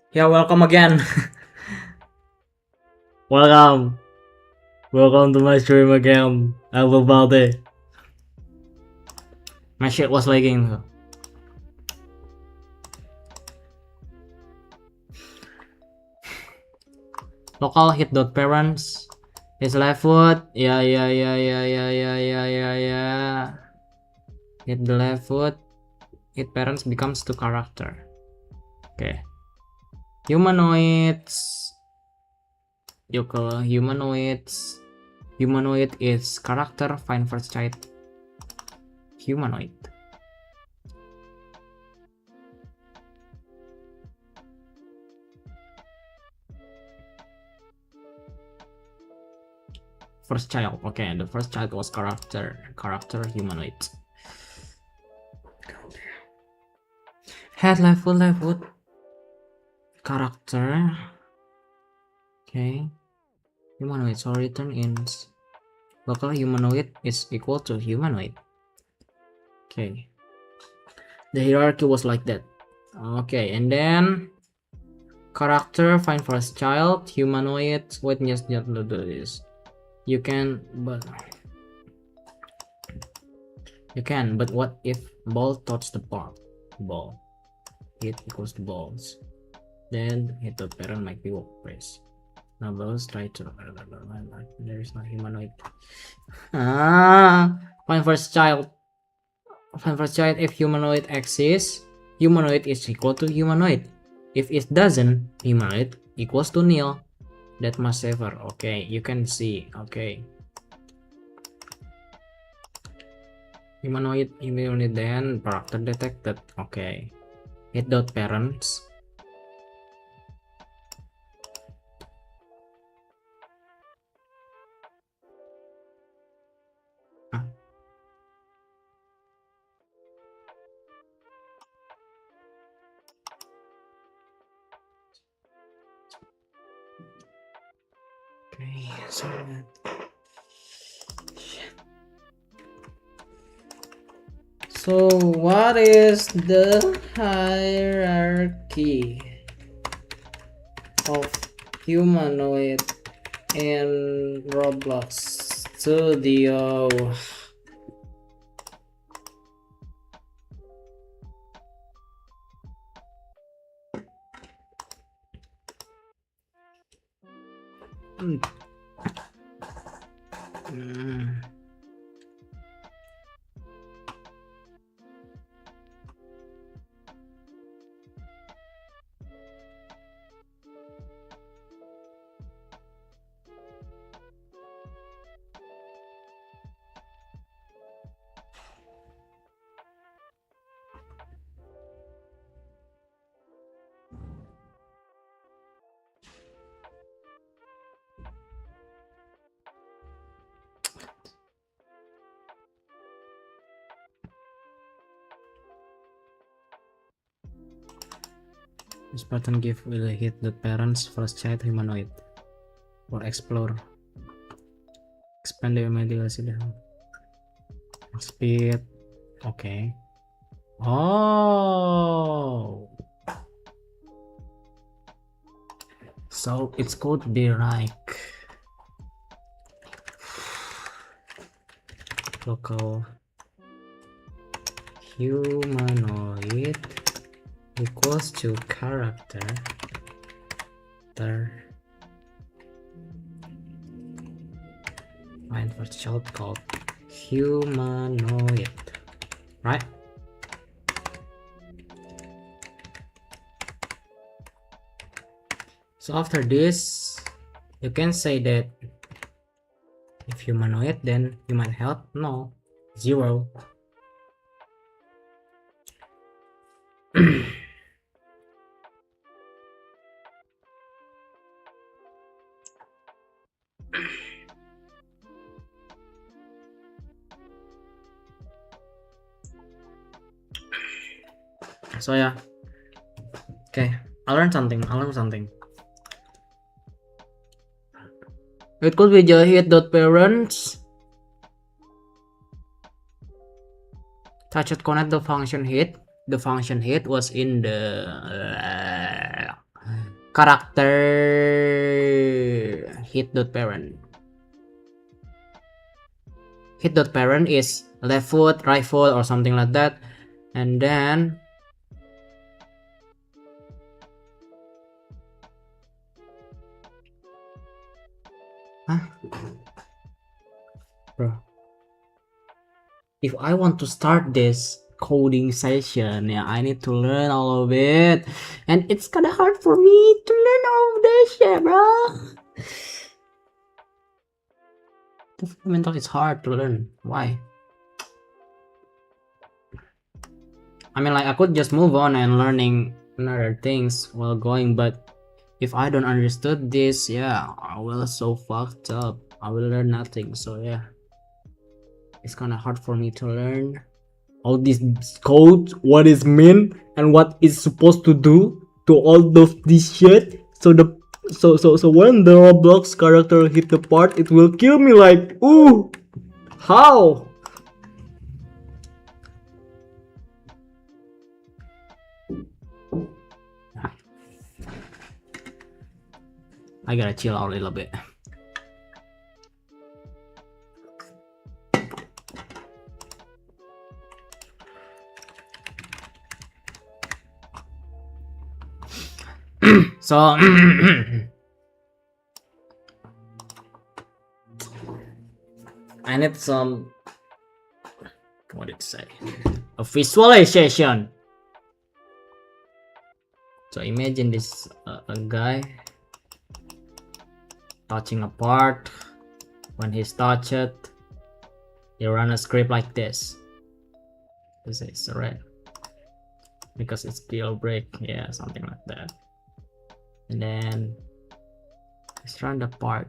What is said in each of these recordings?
Yeah, welcome again. welcome. Welcome to my stream again. Everybody. My shit was lagging. Local hit dot parents. His left foot. Yeah. Hit the left foot. Hit parents becomes to character. Okay. Humanoids. Yokel humanoids. Humanoid is character. Find first child. Humanoid. First child. Okay, the first child was character. Character humanoid. Head left foot. Character. Okay. Humanoid. So return ins. Local humanoid is equal to humanoid. Okay. The hierarchy was like that. Okay, and then character, find first child, humanoid. Wait, just do this. You can, but what if ball touch the ball? Hit equals to balls. Then hit the parent might be walk press. Now balls try to. There is no humanoid. Find first child. Find first child. If humanoid exists, humanoid is equal to humanoid. If it doesn't, humanoid equals to nil. That must ever. Okay, you can see. Okay. Humanoid, then character detected. Okay. Hit dot parents. Okay, so what is the hierarchy of humanoid in Roblox Studio? This button give will hit the parents first child humanoid or explore. Expand the imagination. Speed. Okay. Oh. So it could be like local humanoid equals to character find first child called humanoid, right? So after this, you can say that if humanoid, then human health, no, 0. So yeah, okay, I learned something. It could be hit dot parents. Touch connect the function hit. The function hit was in the character hit.parent. Hit.parent is left foot, right foot, or something like that, and then bro, if I want to start this coding session, yeah, I need to learn all of it, and it's kind of hard for me to learn all of this shit, bro. The fundamental is hard to learn. Why? I mean, like, I could just move on and learning another things while going, but if I don't understood this, yeah, I will so fucked up. I will learn nothing. So yeah, it's kind of hard for me to learn all these codes, what is mean and what is supposed to do to all of this shit. So when the Roblox character hit the part, it will kill me. Like, ooh, how? I gotta chill out a little bit. So I need some, what did it say, a visualization. So imagine this a guy touching a part. When he's touched, you run a script like this. This is red because it's jailbreak, yeah, something like that. And then let's run the part.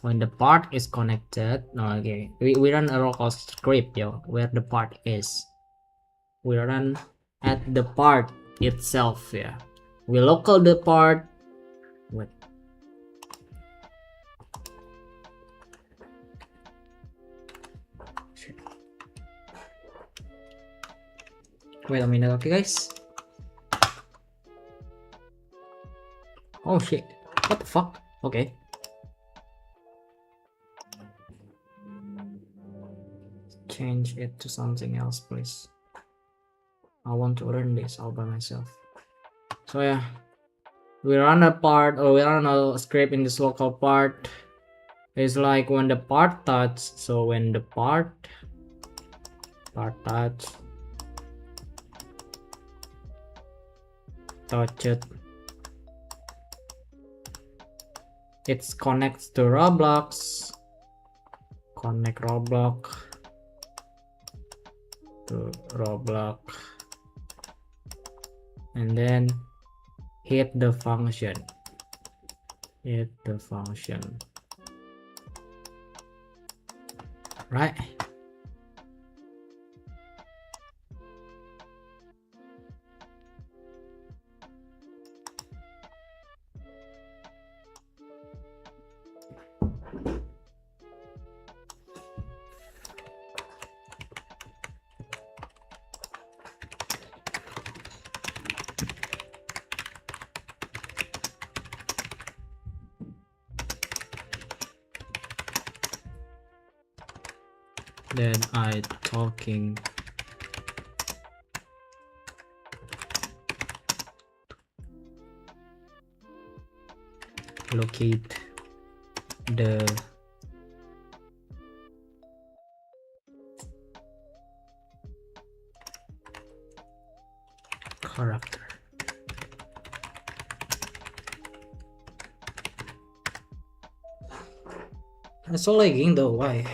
When the part is connected, no, okay, we run a local script, yo, where the part is. We run at the part itself, yeah. We local the part. Wait. Wait a minute, okay, guys. Oh shit! What the fuck? Okay. Change it to something else, please. I want to learn this all by myself. So yeah, we run a part, or we run a script in this local part. It's like when the part touch. So when the part touch, it connects to Roblox. Connect Roblox to Roblox, and then hit the function. Hit the function. Right? Then I talking locate the character. It's so lagging though, why?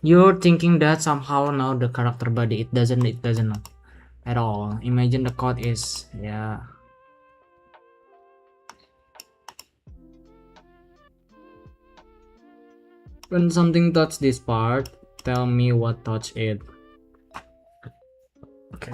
You're thinking that somehow now the character body, it doesn't know. at all. Imagine the code is, yeah. When something touch this part, tell me what touch it. Okay.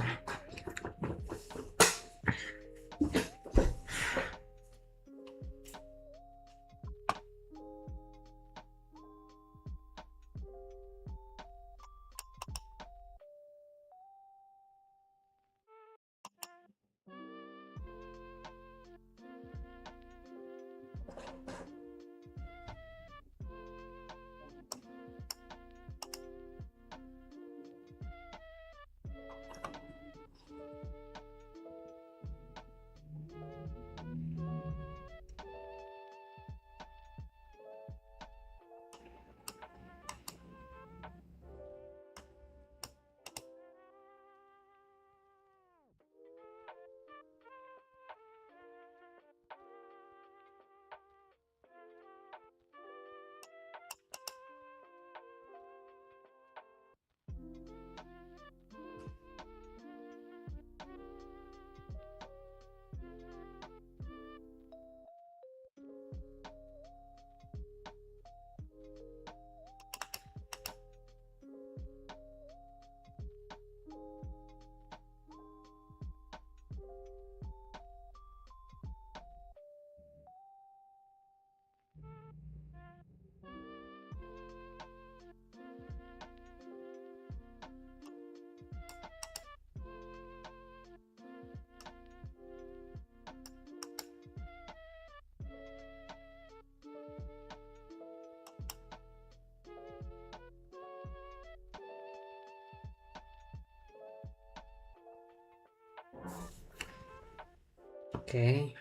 Okay.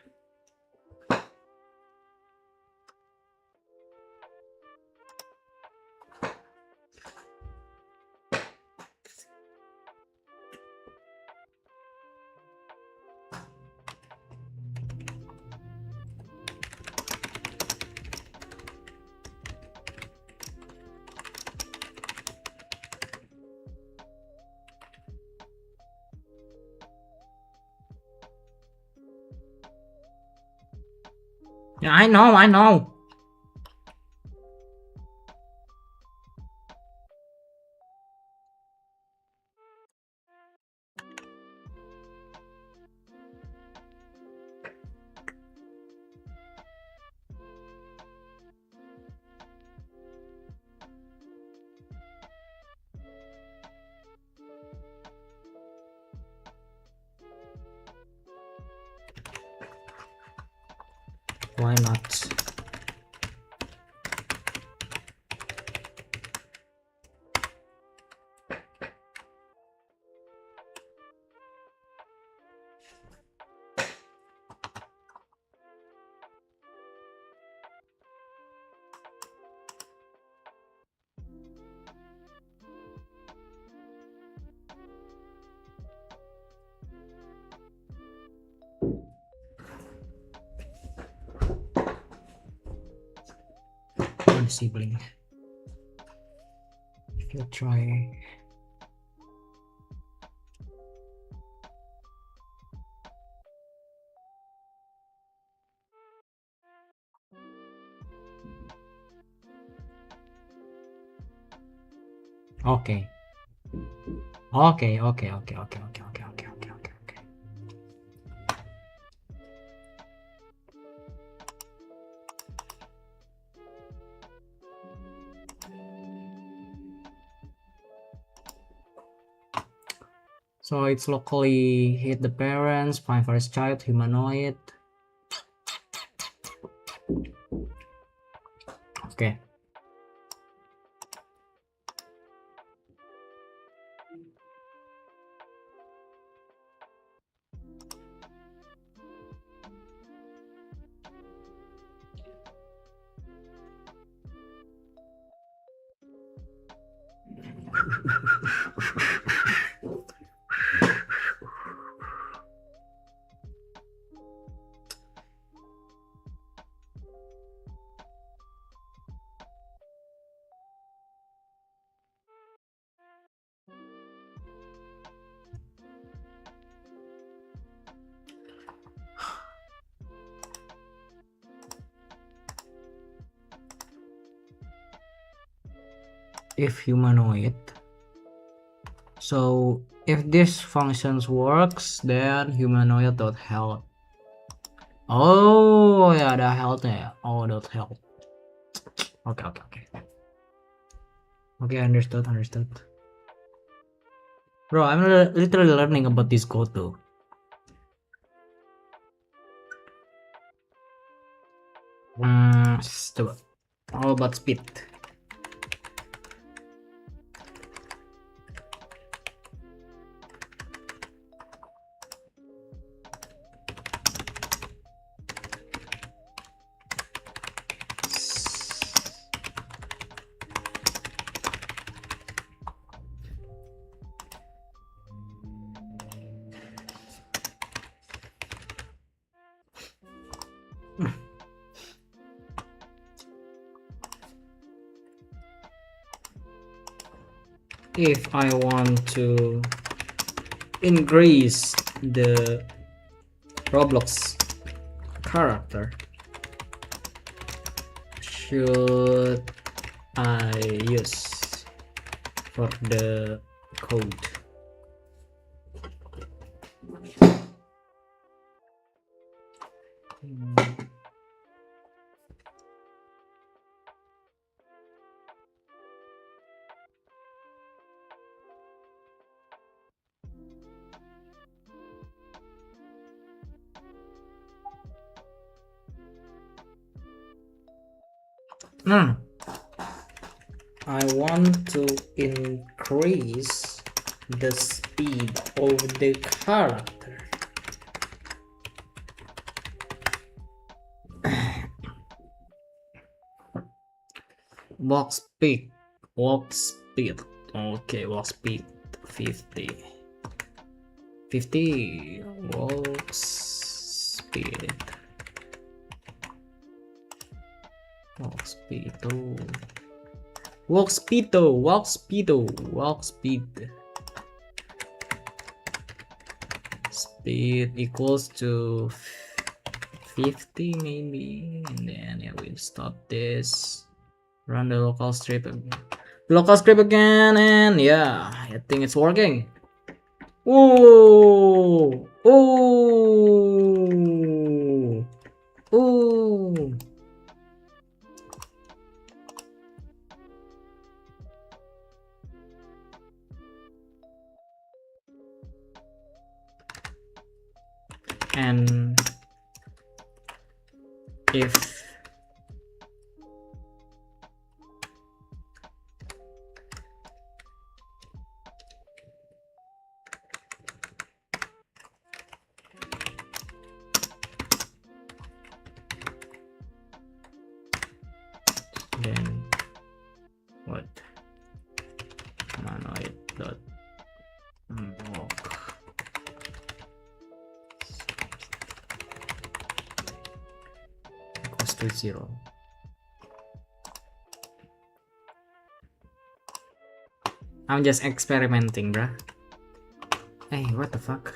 Yeah, I know. Why not? One sibling. If you try. Okay. Okay. So it's locally hit the parents, find first child, humanoid. Okay. if humanoid. So if this functions works, then humanoid dot health. Oh yeah, the health ya. Oh, dot health. Okay. Okay, understood. Bro, I'm literally learning about this code though. Coba. How about speed? If I want to increase the roblox character, should I use for the code? I want to increase the speed of the character. Walk speed. Okay, walk speed 50. Walk speed. Walk speed. Speed equals to 50 maybe, and then yeah, we'll stop this. Run the local script again, and yeah, I think it's working. Ooh. And if then what humanoid dot walk equals to 0. I'm just experimenting, bruh. Hey, what the fuck?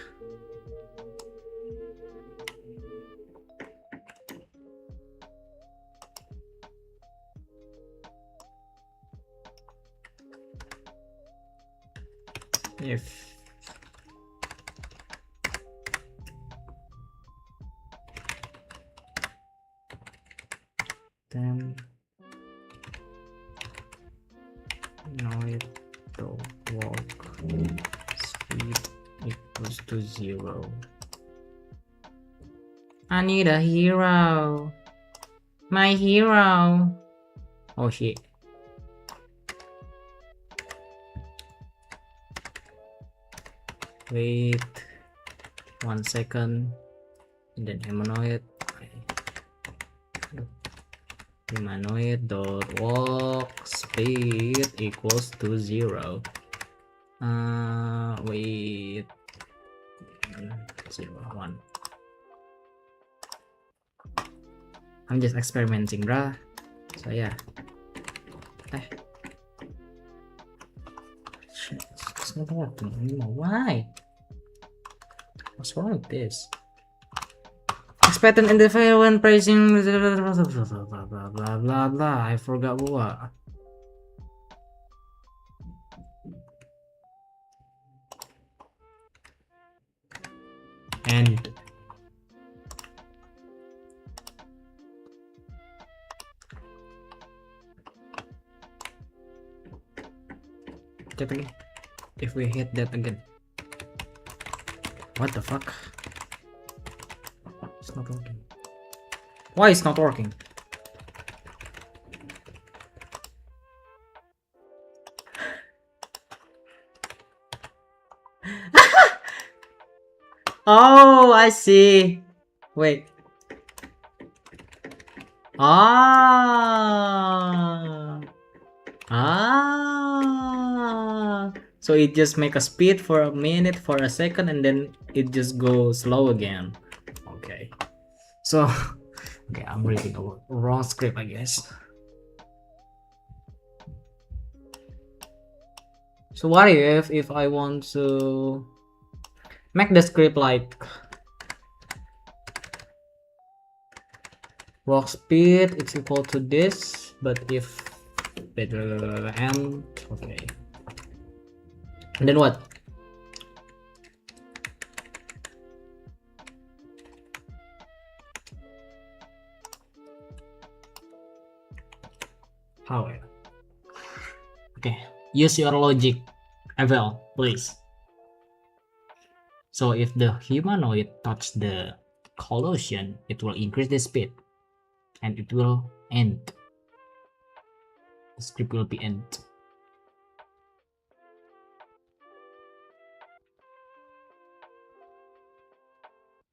If then humanoid dot walk speed equals to 0. I need a hero. My hero. Oh shit. Wait 1 second, and then humanoid dot walk speed equals to 0. Wait 0 1. I'm just experimenting, bruh. So yeah. Shit, it's not working anymore. Why? What's wrong with this? Pattern in the file when pricing blah blah blah. I forgot what. end. Check again. If we hit that again. What the fuck? It's not working. Why it's not working? Oh, I see. Wait. Ah. Ah. So it just make a speed for a minute, for a second, and then it just goes slow again. Okay. So, okay, I'm reading a wrong script, I guess. So what if I want to make the script like walk speed it's equal to this, but if and okay, and then what? How? Okay, use your logic, Evel, please. So if the humanoid touch the collision, it will increase the speed, and it will end. The script will be end.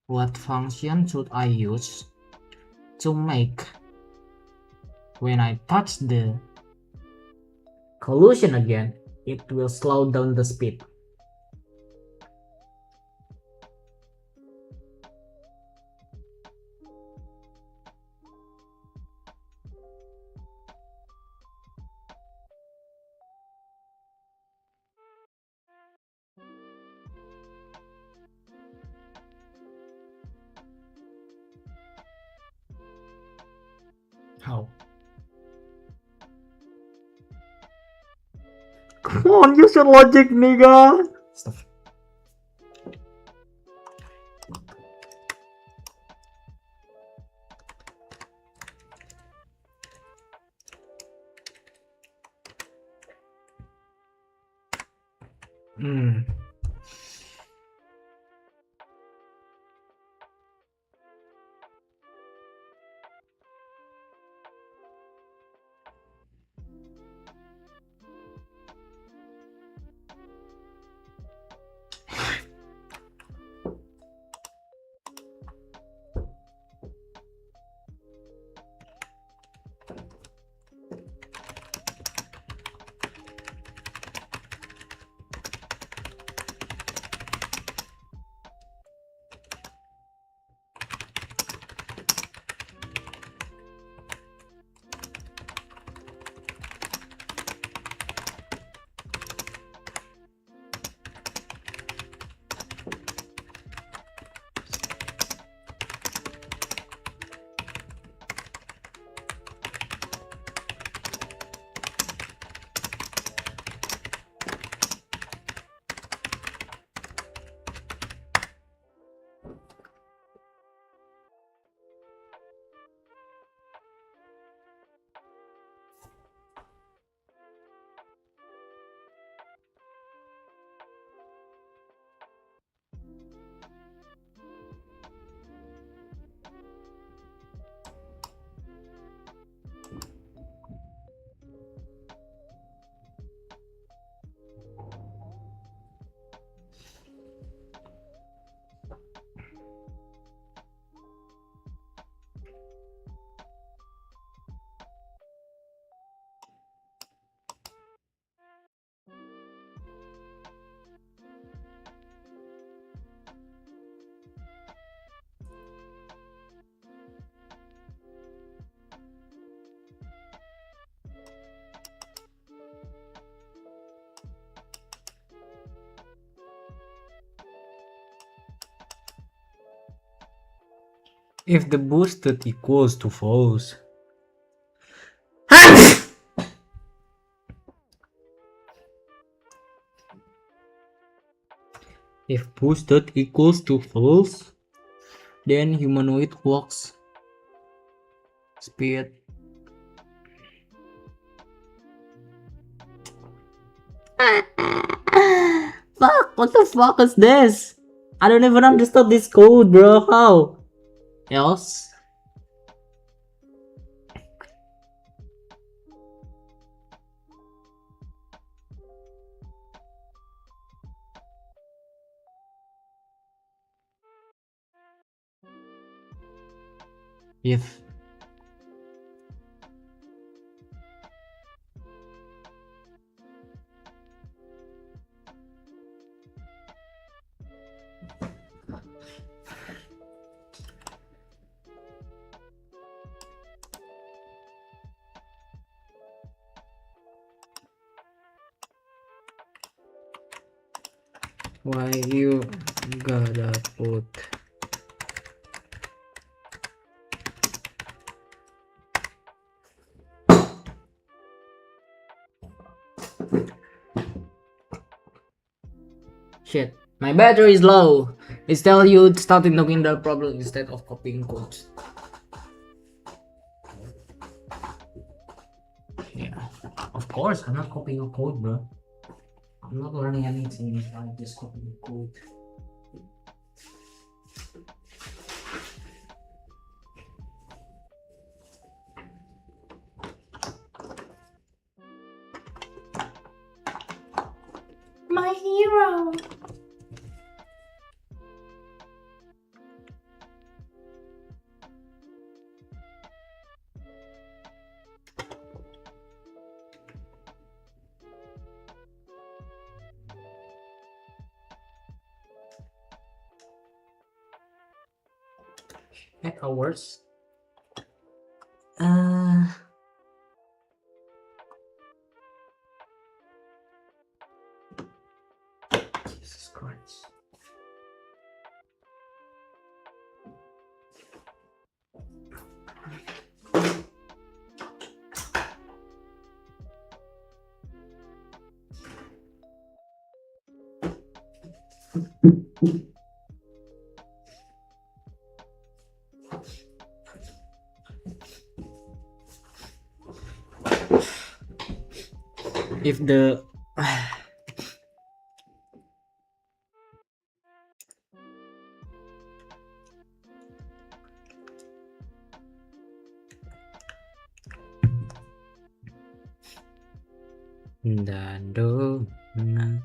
What function should I use to make when I touch the collision again, it will slow down the speed? How? Come on, use your logic, nigga. Stop. If the boosted equals to false. If boosted equals to false, Then humanoid walks speed. Fuck, what the fuck is this? I don't even understand this code, bro. How? Else? If why you gotta put shit? My battery is low. It's tell you starting looking the problem instead of copying codes. Yeah, of course I'm not copying a code, bro. I'm not learning anything if I just copy the code. My hero. Heck hours. Jesus Christ. If the Dando na.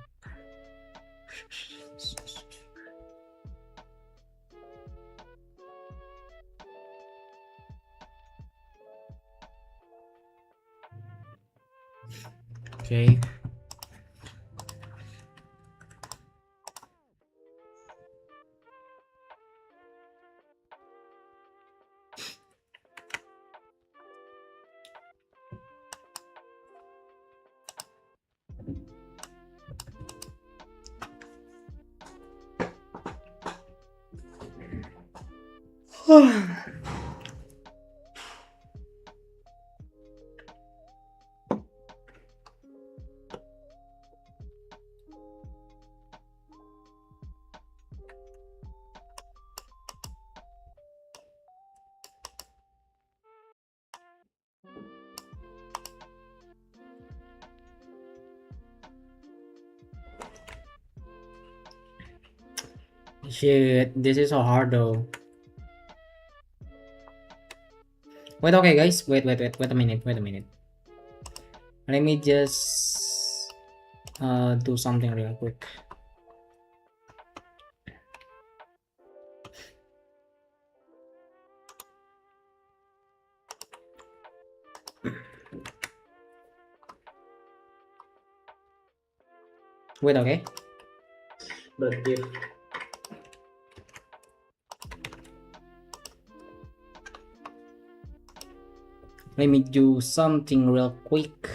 Okay. Shit, this is so hard though. Wait, okay, guys. Wait a minute. Wait a minute. Let me just do something real quick. Wait, okay. But if let me do something real quick.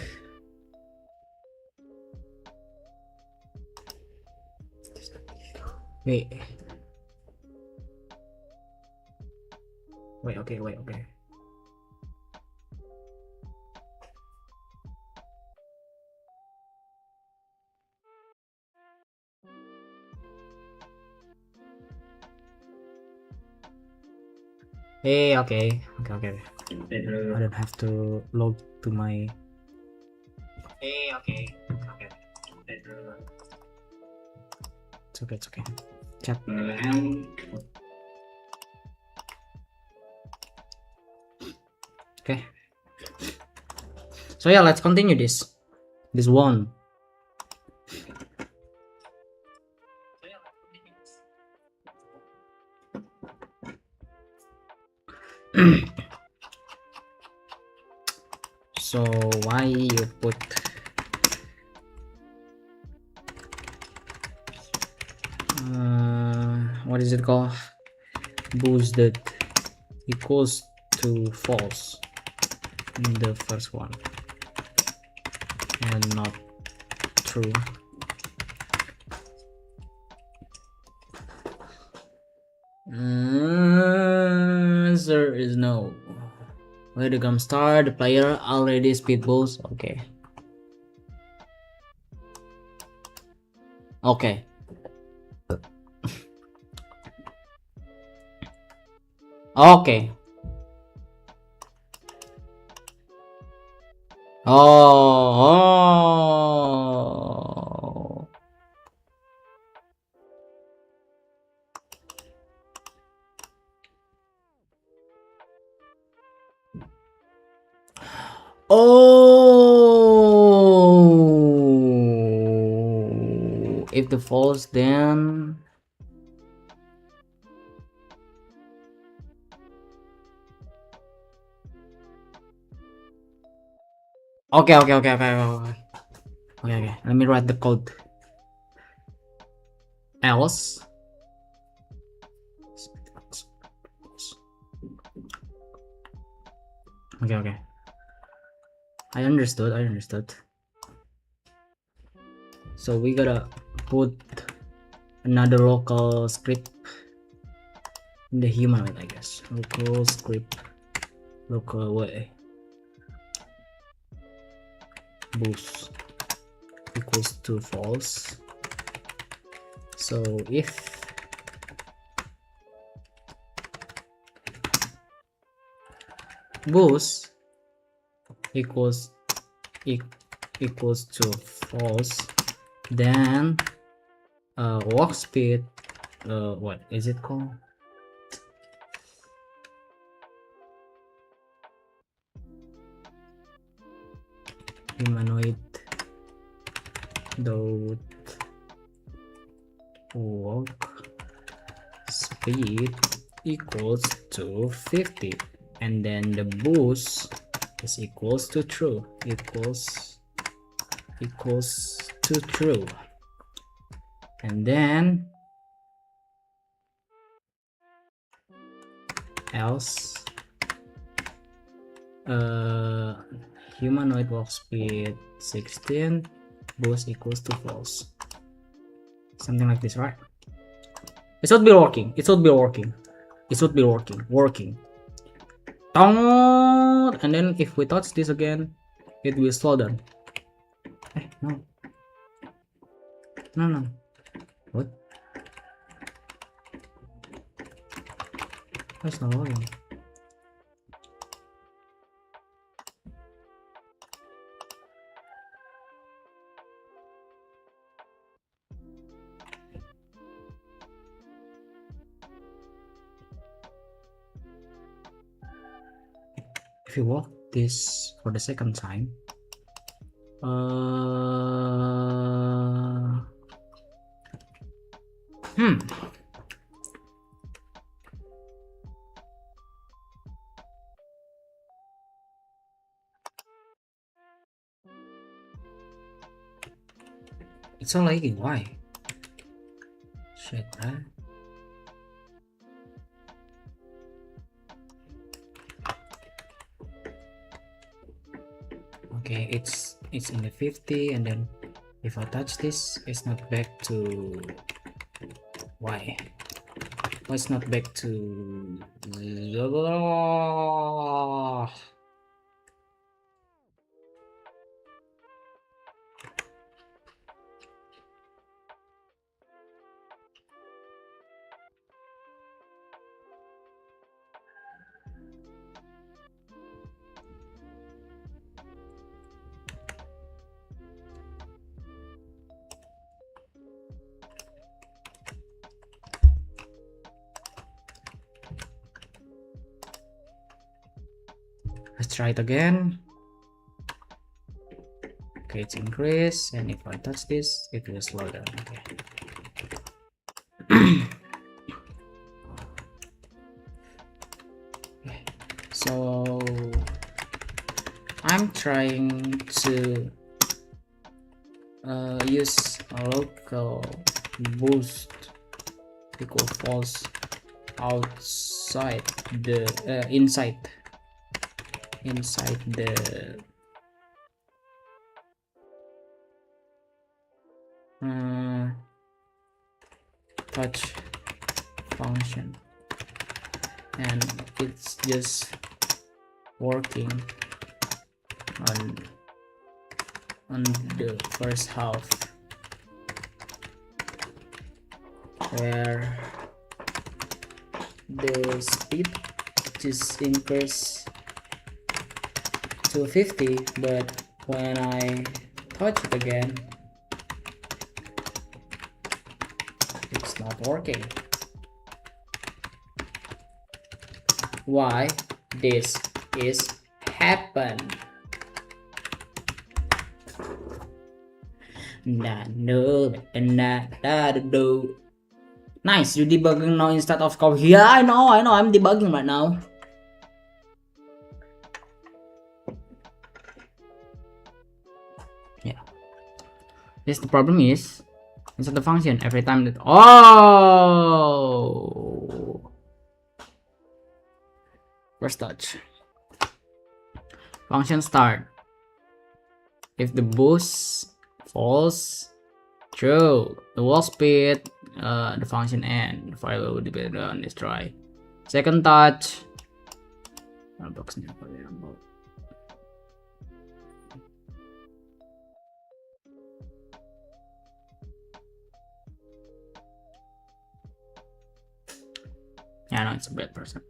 Wait. Wait, okay, wait, okay. Hey, okay. I don't have to log to my. Hey, okay. It's okay. Chat. Okay. So yeah, let's continue this. This one. So why you put what is it called? Boosted equals to false in the first one and not true. Answer is no. Where the gum star? The player already speed boost. Okay. Okay. Okay. Oh. Oh. If the false, then okay. Let me write the code. Else. Okay. I understood. So we gotta put another local script in the humanoid, I guess. Local script. Local way. Boost equals to false. So if boost equals to false, then walk speed, what is it called? Humanoid dot walk speed equals to 50, and then the boost is equals to true, equals to true, and then else humanoid walk speed 16, boost equals to false, something like this, right? It should be working. And then if we touch this again, it will slow down. No. What? That's not loading. If you walk this for the second time, it's all lagging. Why? Shit, man. Okay, it's in the 50, and then if I touch this, it's not back to why? Why it's not back to Let's try it again. Okay, it's increased, and if I touch this, it will slow down. Okay. Okay. So I'm trying to use a local boost equal false outside the inside the touch function, and it's just working on the first half where the speed just increased to 50, but when I touch it again, it's not working. Why this is happen? Nice, you debugging now instead of code. Yeah, I know, I'm debugging right now. Yeah. Yes, the problem is inside the function every time that first touch function start. If the boost falls true, the wall speed, the function end, the file will depend on this try. Second touch, boxnya for example. Yeah, no, it's a bad person.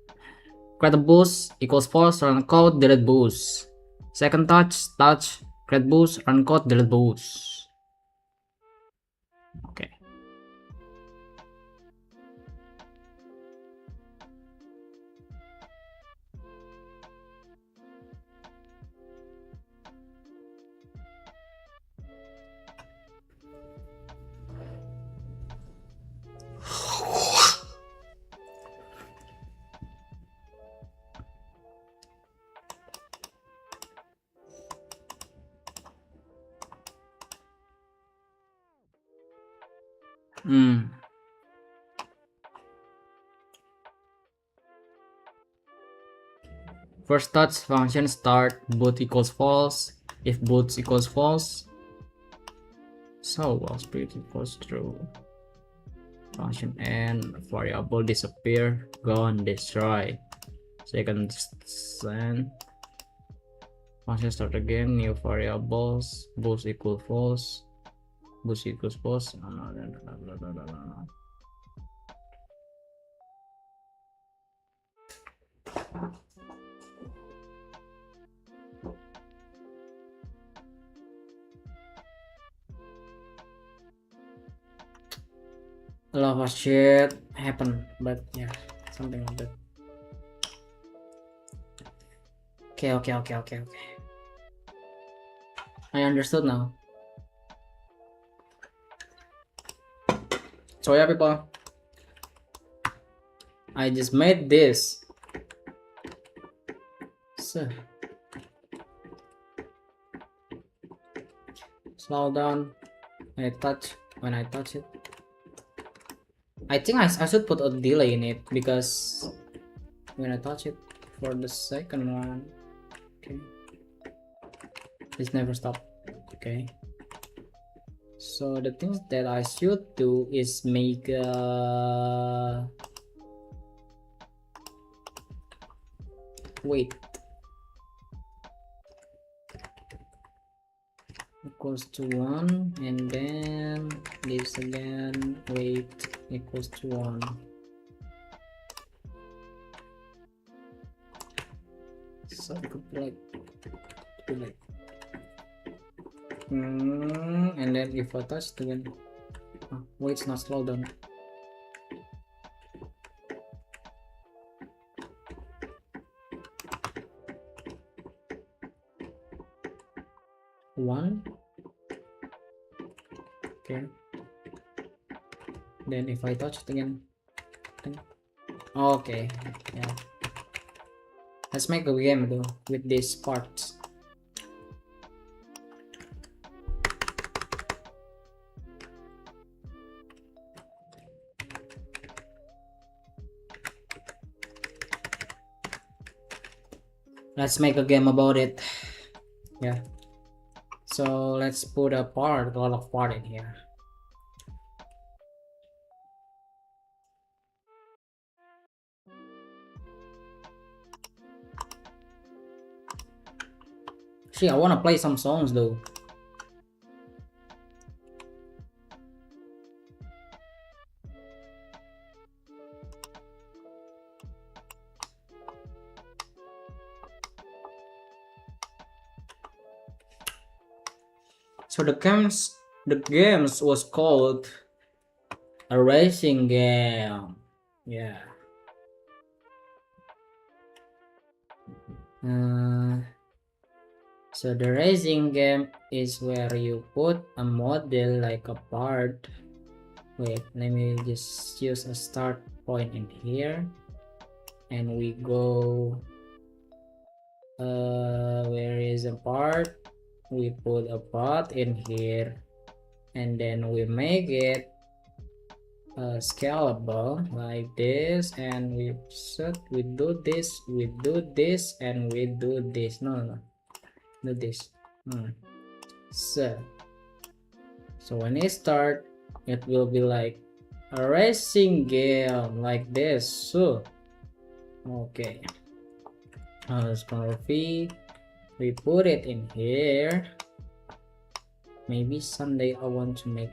Create a boost equals false, run code, delete boost. Second touch, create boost, run code, delete boost. Okay. First touch function start boot equals false. If boot equals false, so wall speed equals true. Function end, variable disappear, gone, destroy. Second send. Function start again, new variables, boost equals false, boost equals false. A lot of shit happened, but yeah, something like that. Okay. I understood now. So yeah, people, I just made this. So slow down when I touch it. I think I should put a delay in it, because when I touch it for the second one, okay, it's never stop. Okay, so the things that I should do is make wait equals to 1, and then this again, wait equals to 1. So it could be like and then if I touch it again, wait, it's not slow down. Then if I touch it again, okay, yeah. Let's make a game though with these parts. Let's make a game about it. Yeah. So let's put a lot of part in here. Actually, I wanna play some songs though. So the games was called a racing game. Yeah. So the racing game is where you put a model like a part. Wait, let me just use a start point in here, and we go. Where is a part? We put a part in here, and then we make it scalable like this, and we do this, and we do this. No, do this. So when it start, it will be like a racing game like this. So okay, let's Ctrl V. We put it in here. Maybe someday I want to make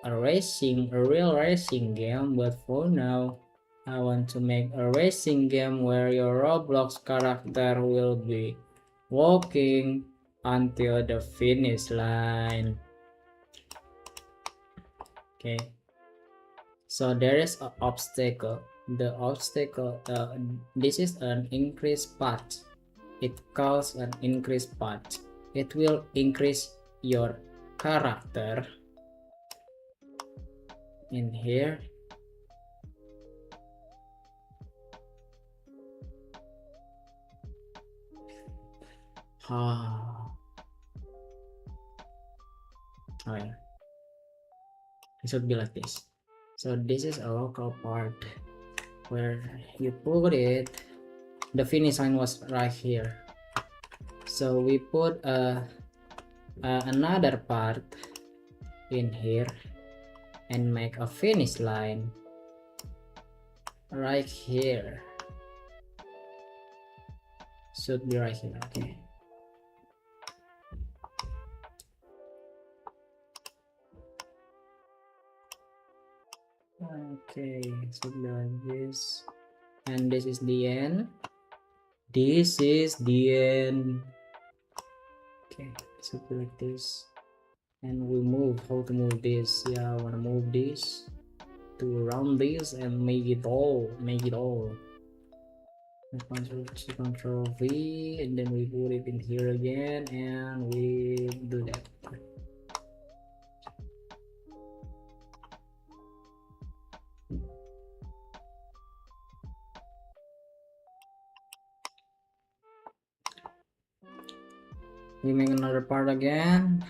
a real racing game, but for now I want to make a racing game where your Roblox character will be walking until the finish line. Okay, so there is an obstacle. The obstacle, this is an increased path. It calls an increased path. It will increase your character in here. Oh yeah, it should be like this. So this is a local part where you put it. The finish line was right here, so we put another part in here and make a finish line right here. Should be right here. Okay, so like this, and this is the end. This is the end. Okay, so like this, and we move. How to move this? Yeah, I wanna move this to around this and make it all. Control V, and then we put it in here again, and we do that. We make another part again.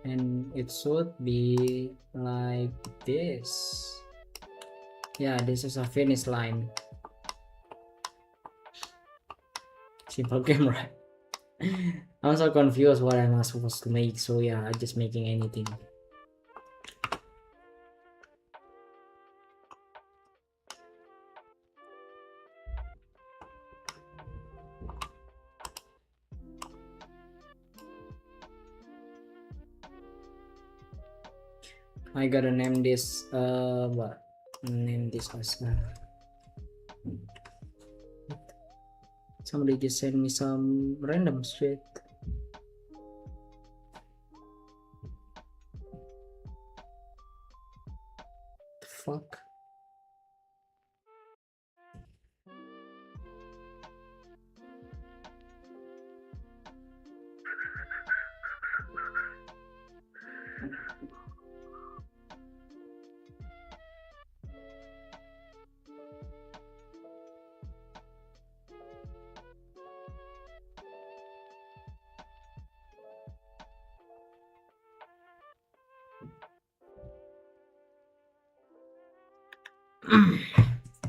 And it should be like this. Yeah, this is a finish line. Simple game, right? I'm so confused what I'm supposed to make, so yeah, I'm just making anything. I gotta name this what? Name this as somebody just send me some random shit. The fuck?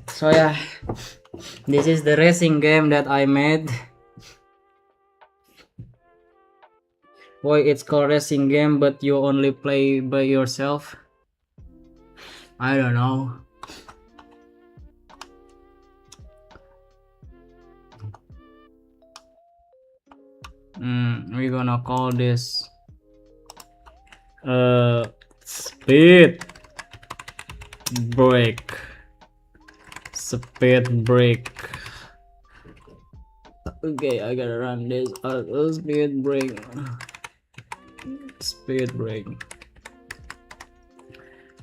So yeah, this is the racing game that I made. Why it's called racing game, but you only play by yourself? I don't know. We're gonna call this speed break. Speed break. Okay, I gotta run this. Speed break. Speed break.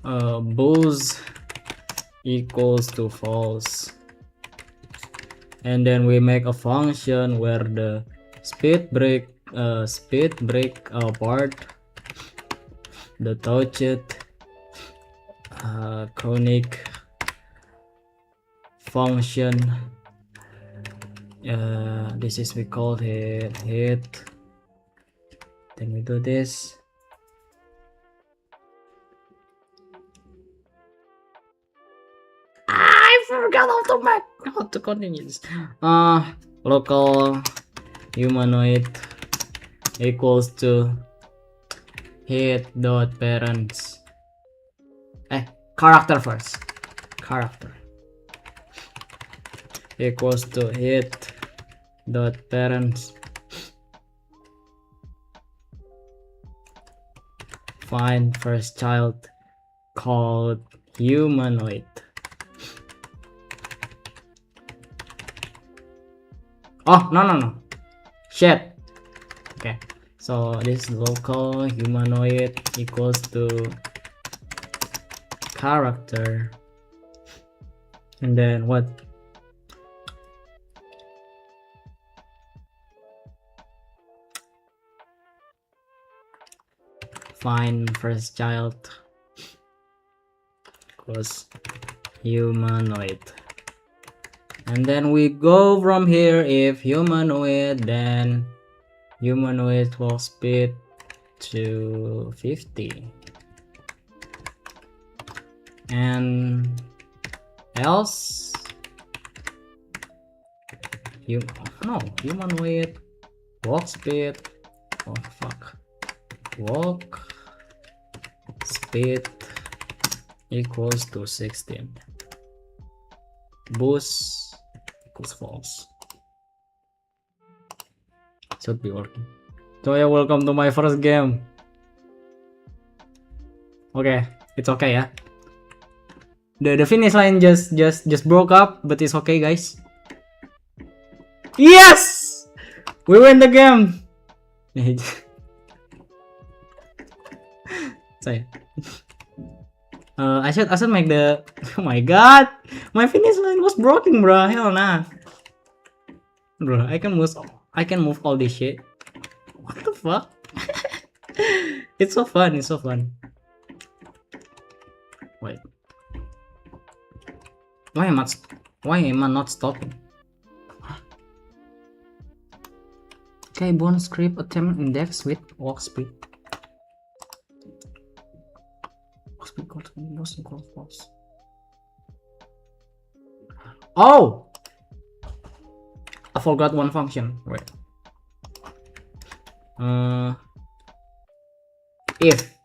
Boost equals to false, and then we make a function where the speed break part, the touched conic function. This is we call it hit. Then we do this. I forgot how to continue this. Local humanoid equals to hit dot parents. Character first. Character equals to hit dot parents. Find first child called humanoid. Oh, no. Shit. Okay. So this local humanoid equals to character. And then what? Find first child equals humanoid. And then we go from here. If humanoid, then humanoid will speed to 50. And else humanoid walk speed. Oh fuck. Walk speed equals to 16. Boost equals false. Should be working. So yeah, welcome to my first game. Okay, it's okay, yeah. The finish line just broke up, but it's okay, guys. Yes, we win the game. Sorry. I should make the. Oh my god, my finish line was broken, bro. Hell nah, bro. I can move all this shit. What the fuck? It's so fun. It's so fun. Wait. Why am I not stopping? Okay, bonus script attempt index with walk speed. Oh, I forgot one function. Wait. If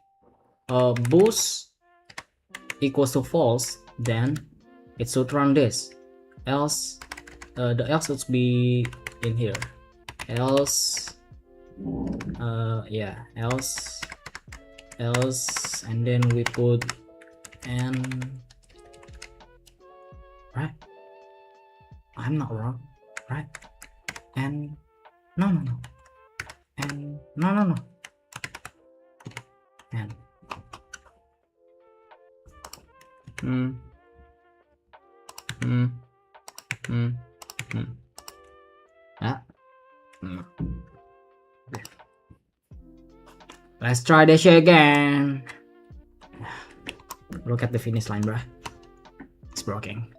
boost equals to false, then it should run this. Else, the else should be in here. Else, yeah, else, and then we put and right. I'm not wrong, right? And no, and no, and Let's try this shit again. Look at the finish line, bruh. It's broken.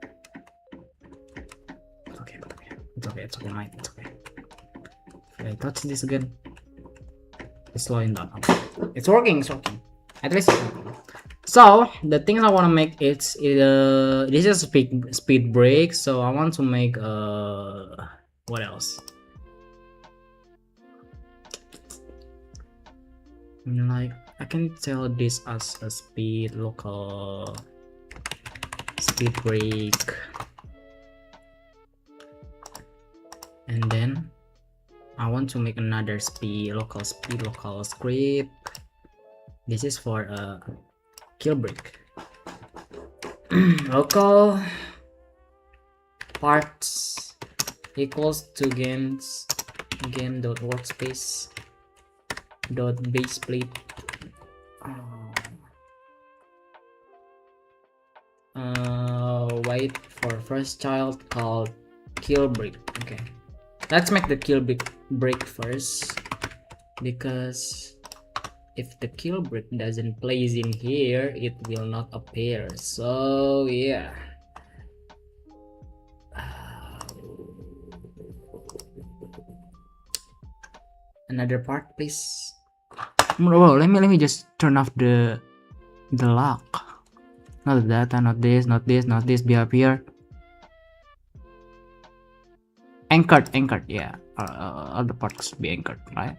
It's okay, mate. It's okay. If I touch this again, it's slowing down. Okay. It's working. At least it's working. So the things I want to make, this is speed break, so I want to make what else? Like I can tell this as a local speed break, and then I want to make another local script. This is for a kill break. Local parts equals to game.workspace dot base plate wait for first child called kill break. Okay, let's make the kill break first, because if the kill break doesn't place in here, it will not appear. So yeah, another part please. Bro, let me just turn off the lock. Not the data, not this, not this, not this. Be up here. Anchored, yeah. All the parts be anchored, right?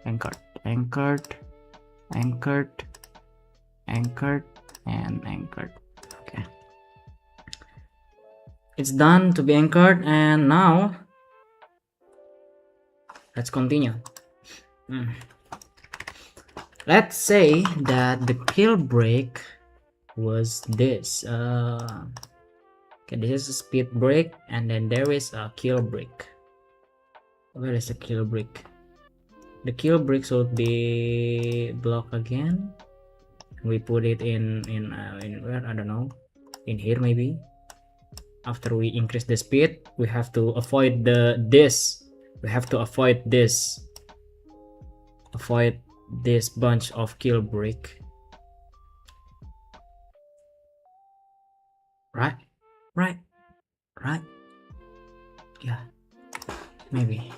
Anchored, and anchored. Okay. It's done to be anchored, and now let's continue. Let's say that the kill break was this. Okay, this is a speed break, and then there is a kill break. Where is a kill break? The kill break should be block again. We put it in where, I don't know, in here maybe. After we increase the speed, we have to avoid this. We have to avoid this. Avoid this bunch of kill break. Right? Yeah, maybe.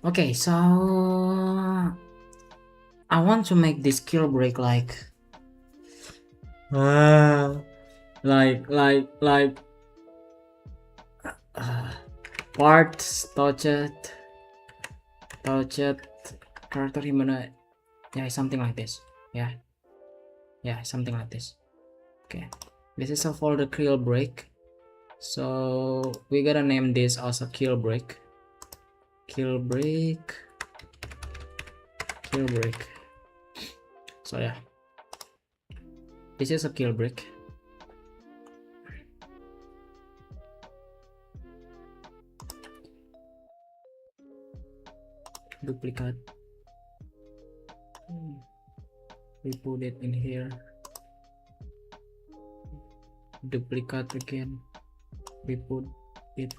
Okay, so I want to make this kill break like parts touched character humanoid. Yeah, something like this. Yeah, something like this. Okay, this is a folder kill break, so we gotta name this as a kill break. So yeah, this is a kill break. Duplicate. We put it in here. Duplicate again. We put it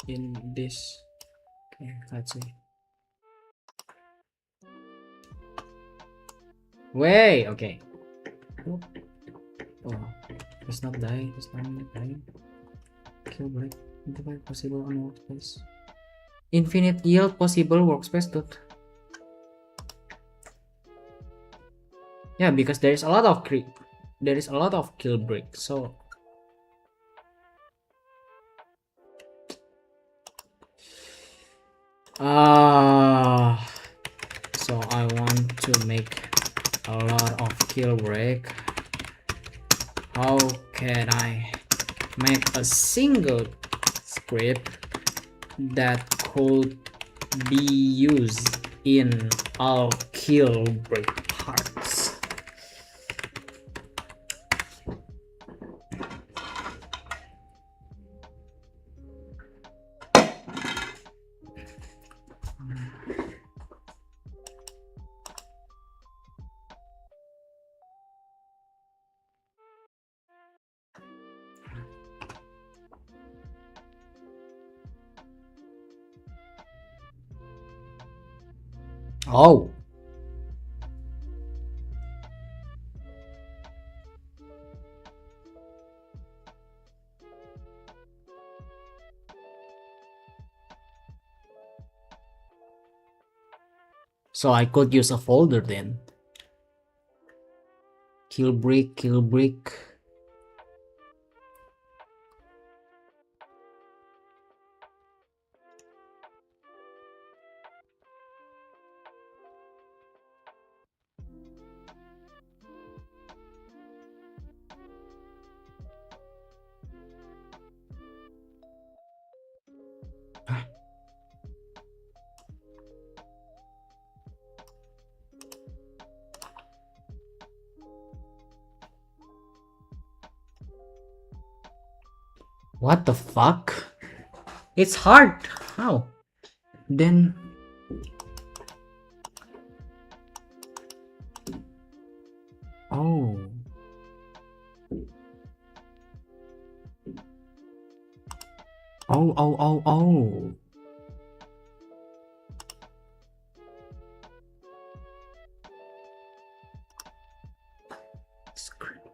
in this. Okay, let's see. Wait, okay. Oh, it's not die. It's not dying. Kill break. Identify possible on workspace. Infinite yield possible workspace dot. Yeah, because there is a lot of kill break. So so I want to make a lot of kill break. How can I make a single script that could be used in all kill break parts? Oh, so I could use a folder then. Kill brick, kill brick. What the fuck? It's hard. How? Then oh. Oh. Script.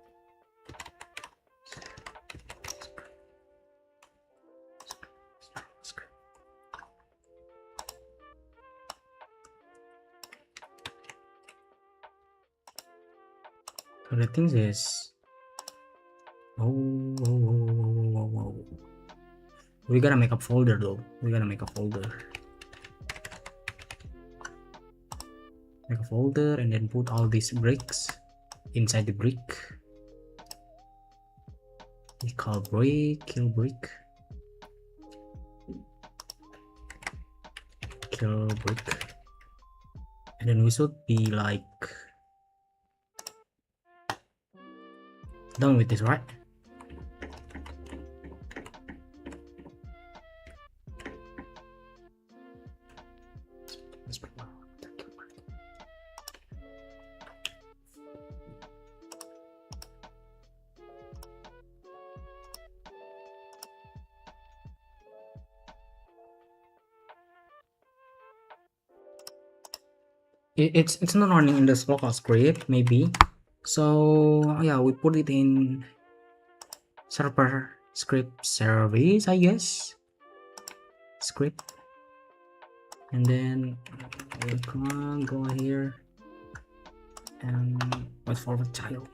So the thing is, oh. We gotta make a folder though. We gotta make a folder. Make a folder and then put all these bricks inside the brick. We call brick, kill brick. Kill brick. And then we should be like done with this, right? It's not running in this local script, maybe. So yeah, we put it in server script service, I guess. Script, and then we can go here and wait for the child.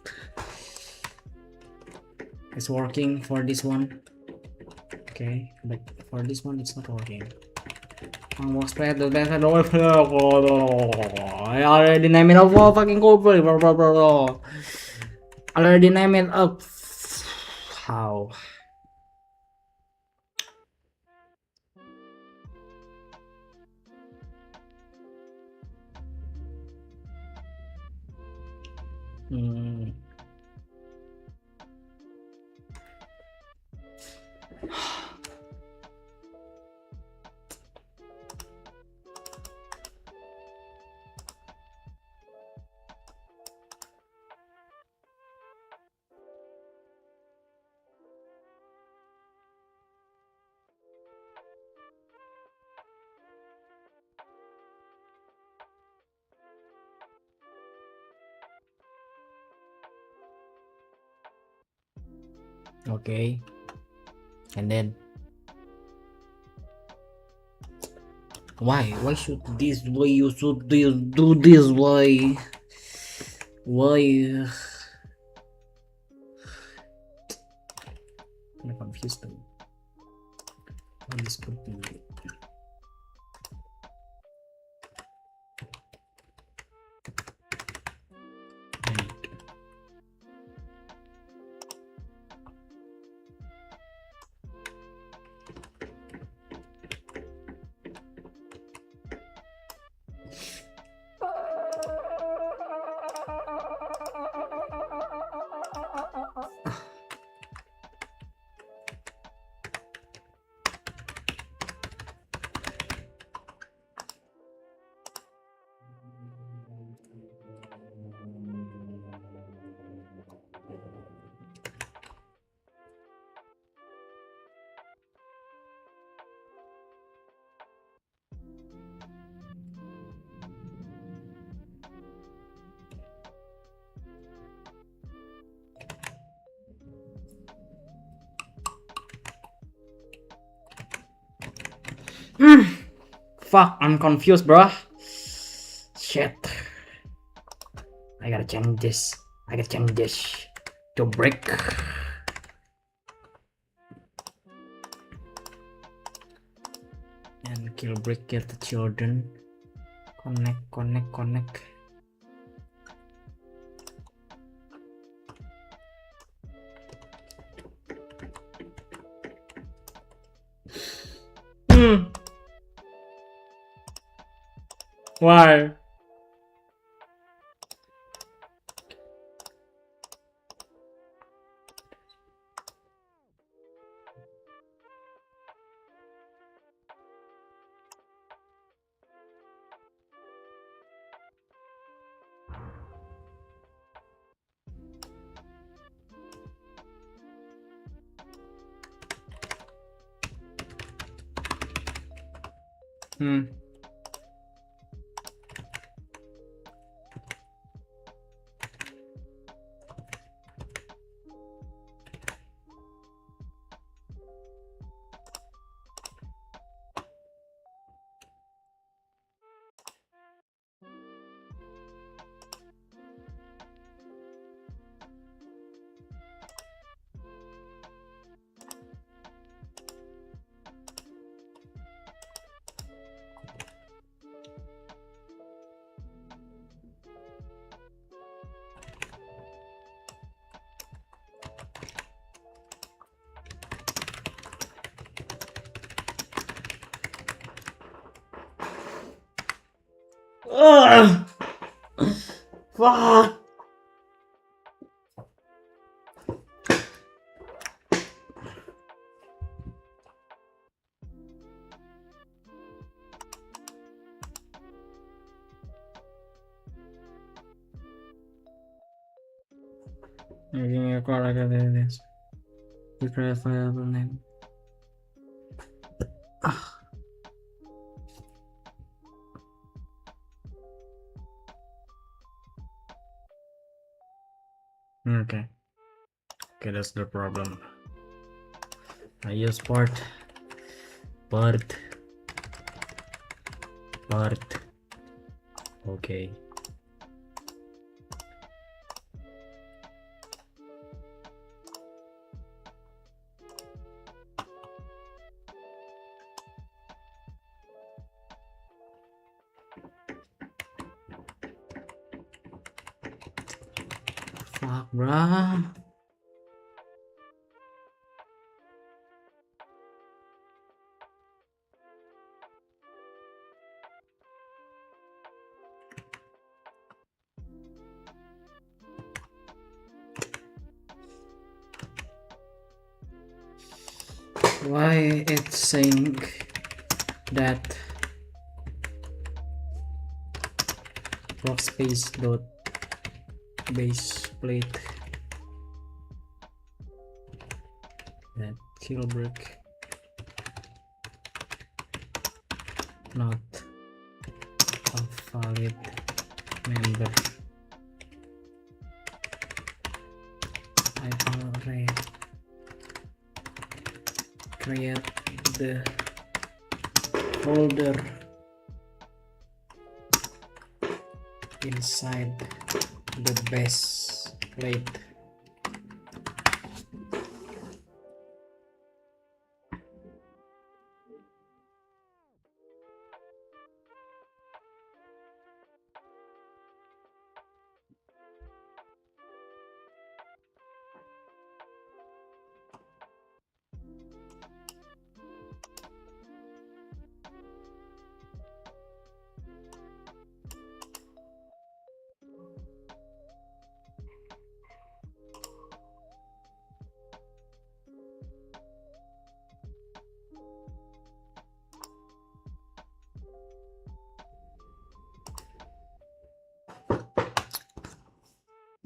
It's working for this one. Okay, but for this one it's not working. I already named it up for fucking corporate, bro. I already named it up. How? Okay, and then why should this way? You should do this way. Why? I'm confused though. What this could be. Fuck, I'm confused, bro. Shit. I gotta change this. I can change this to break. And kill break, kill the children. Connect. Why? Ugh! Fuck! Making a call like this. You try variable name. Okay, that's the problem. I use part. Okay. Fuck, bruh. Why it's saying that workspace dot base plate that kill break not a valid member. I already create the folder inside the base plate.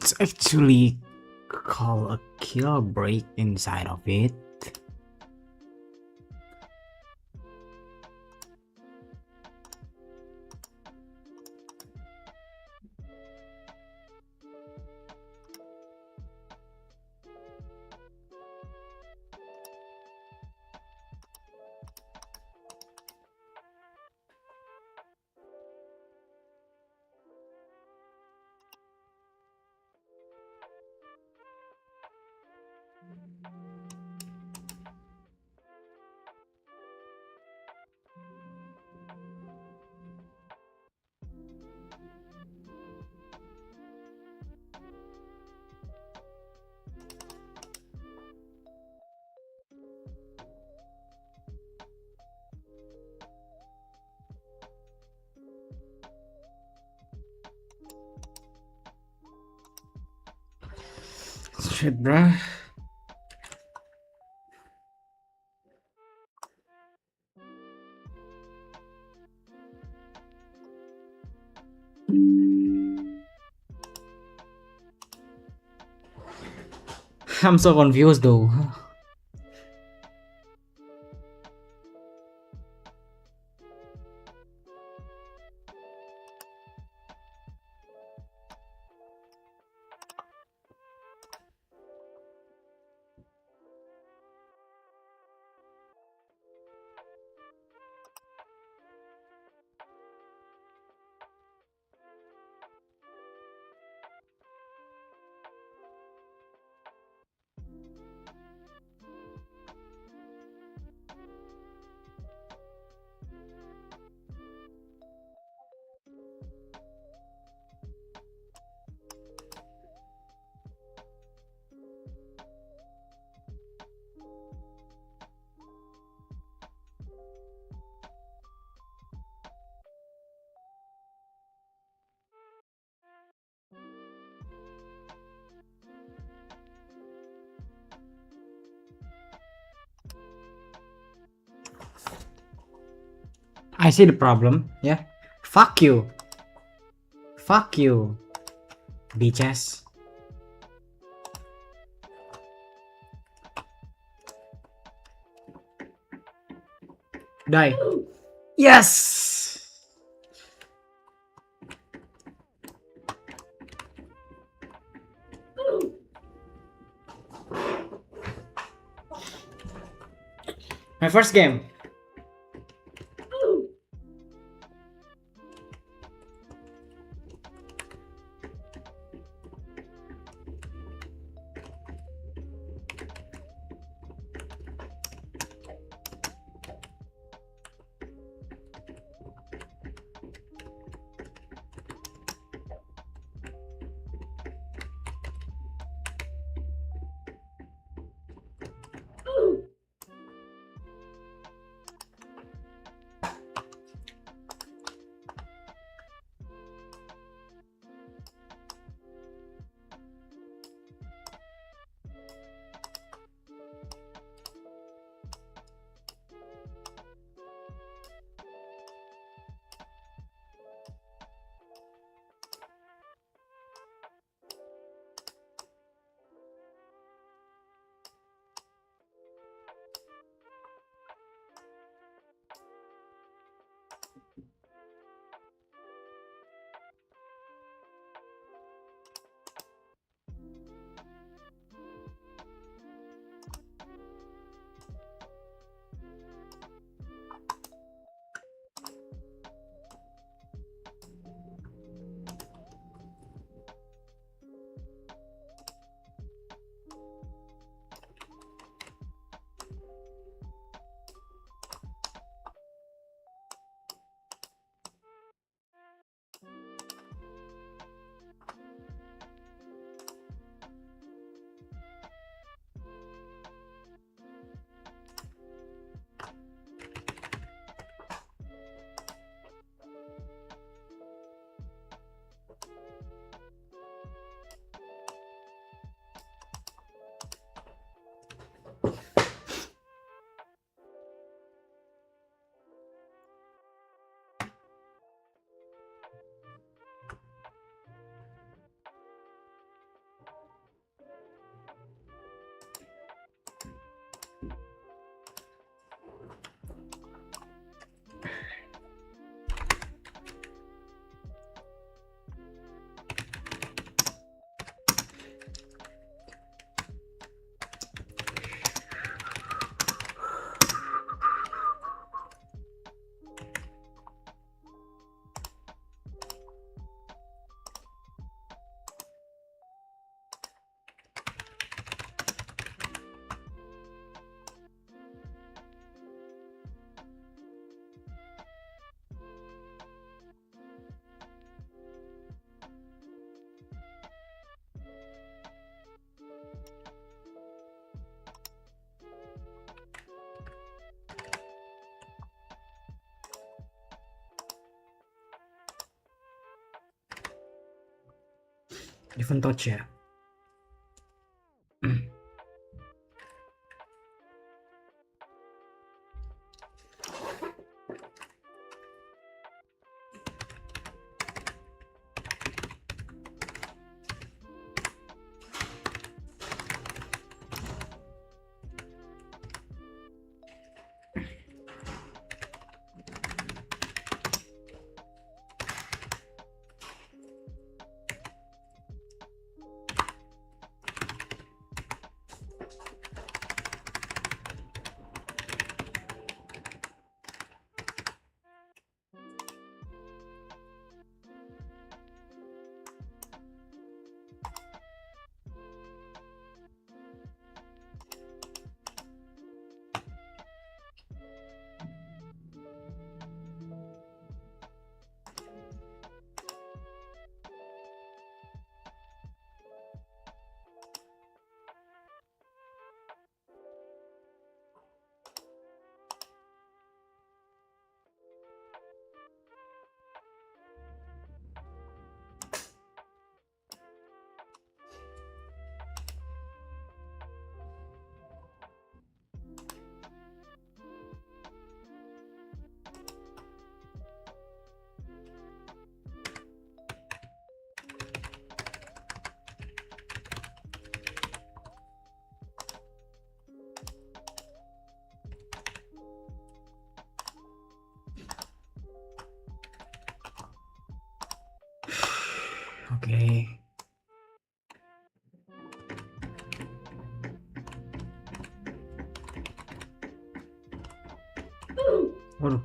It's actually called a kill break inside of it. Shit, bruh. I'm so confused though. I see the problem. Yeah. Fuck you. Fuck you. Bitches. Die. Yes! My first game. Different touch ya. Okay. Waduh.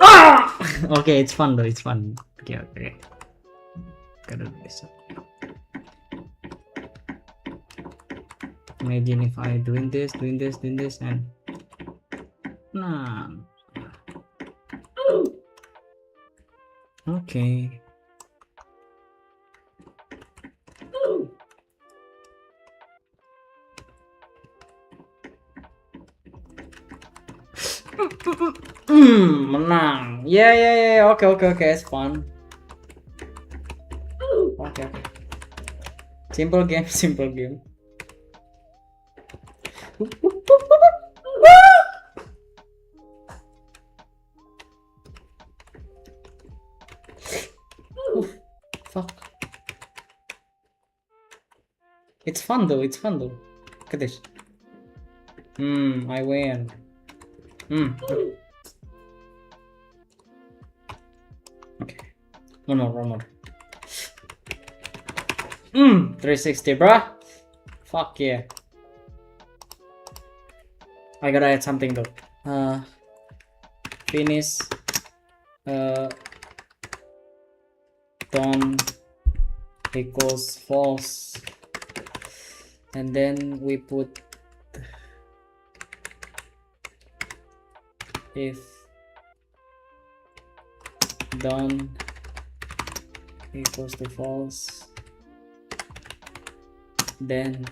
Ah! Okay, it's fun though. It's fun. Okay. Gotta do this. Imagine if I doing this, and nah. Okay. Menang. Yeah. Okay. It's fun. Okay. Simple game. Fuck. It's fun though. Look at this. I win. Okay. One more. 360, bruh. Fuck yeah. I gotta add something though. Finish. Done equals false. And then we put if done equals to false, then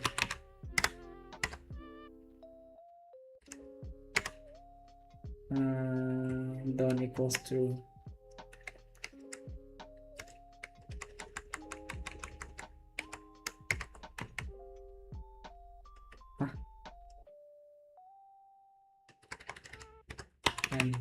done equals true. And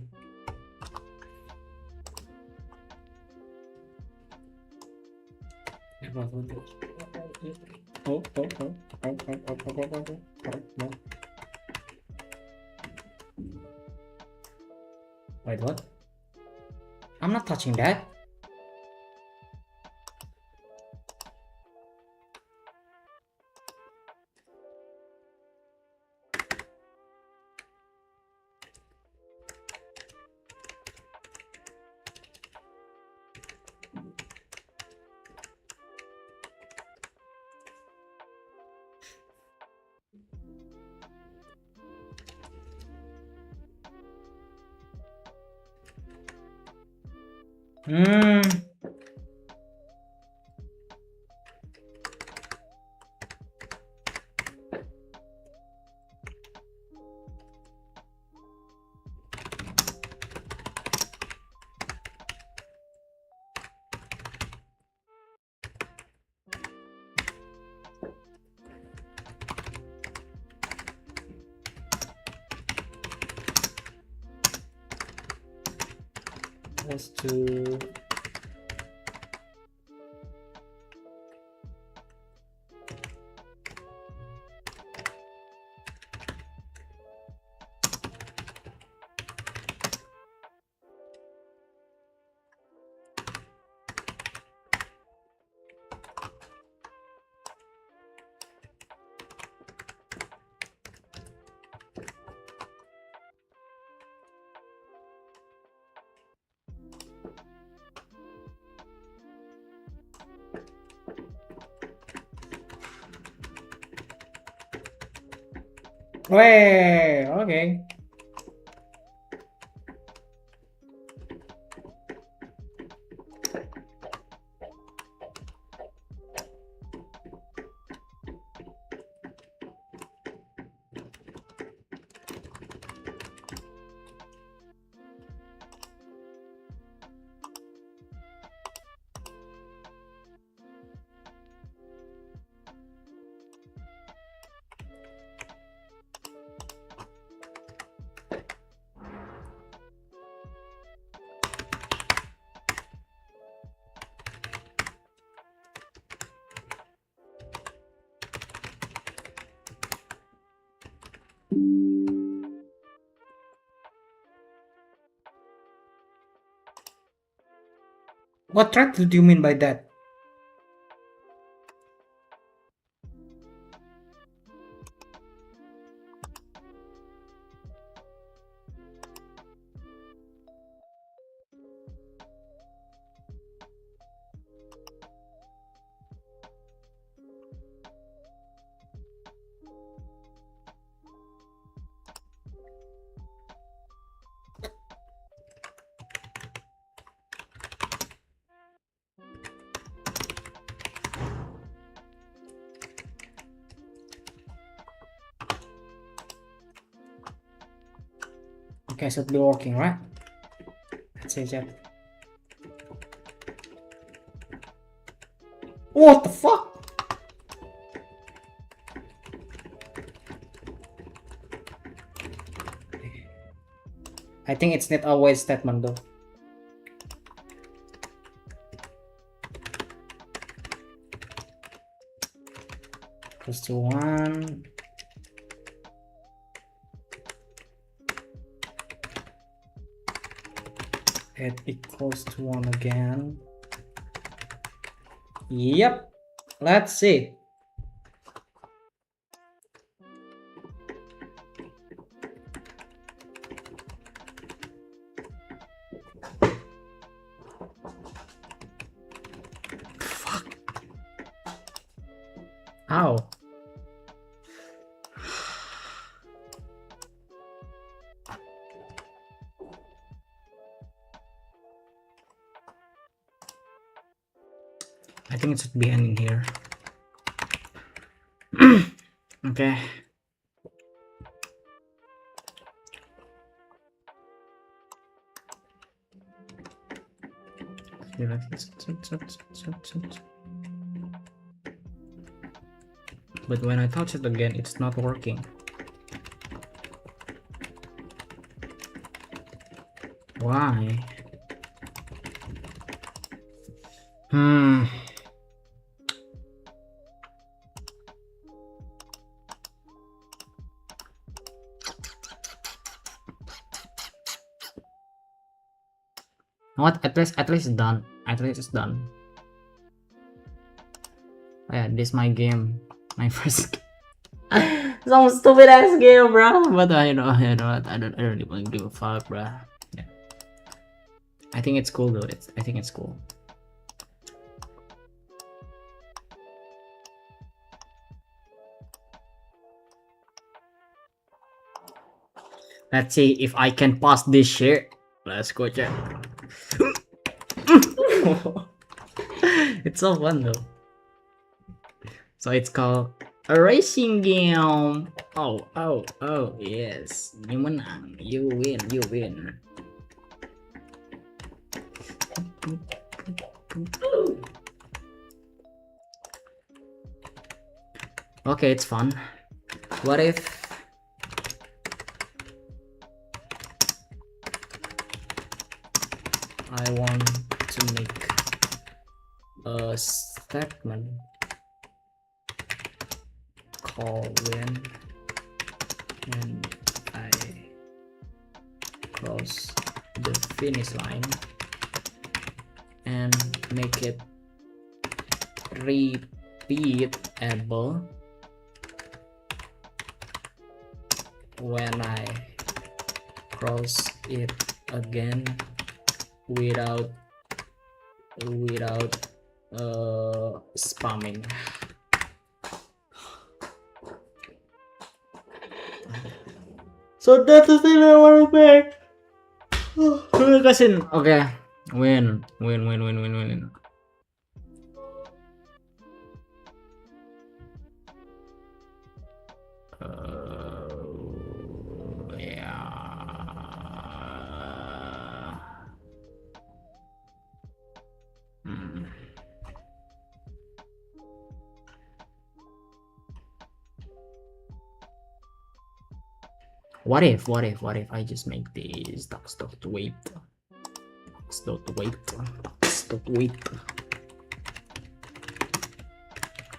wait, what? I'm not touching that. Equals to wait, okay. What threat do you mean by that? Okay, should be working, right? Let's see that. What the fuck? I think it's not a wait statement though. Equals to 1. It equals to 1 again. Yep. Let's see. Fuck. How? I think it should be ending here. Okay. But when I touch it again, it's not working. Why? What? At least it's done. At least it's done. Oh, yeah, this is my game. My first some stupid ass game, bro. But you know what? I don't even give a fuck, bro. Yeah. I think it's cool though. I think it's cool. Let's see if I can pass this shit. Let's go check. It's so fun though. So it's called a racing game. Oh, yes. You menang. You win. Okay, it's fun. What if I want to make a statement call when I cross the finish line and make it repeatable when I cross it again without spamming. So that's the thing I want to make. Kasih. Okay. Win. Yeah. What if I just make these ducks dot wait.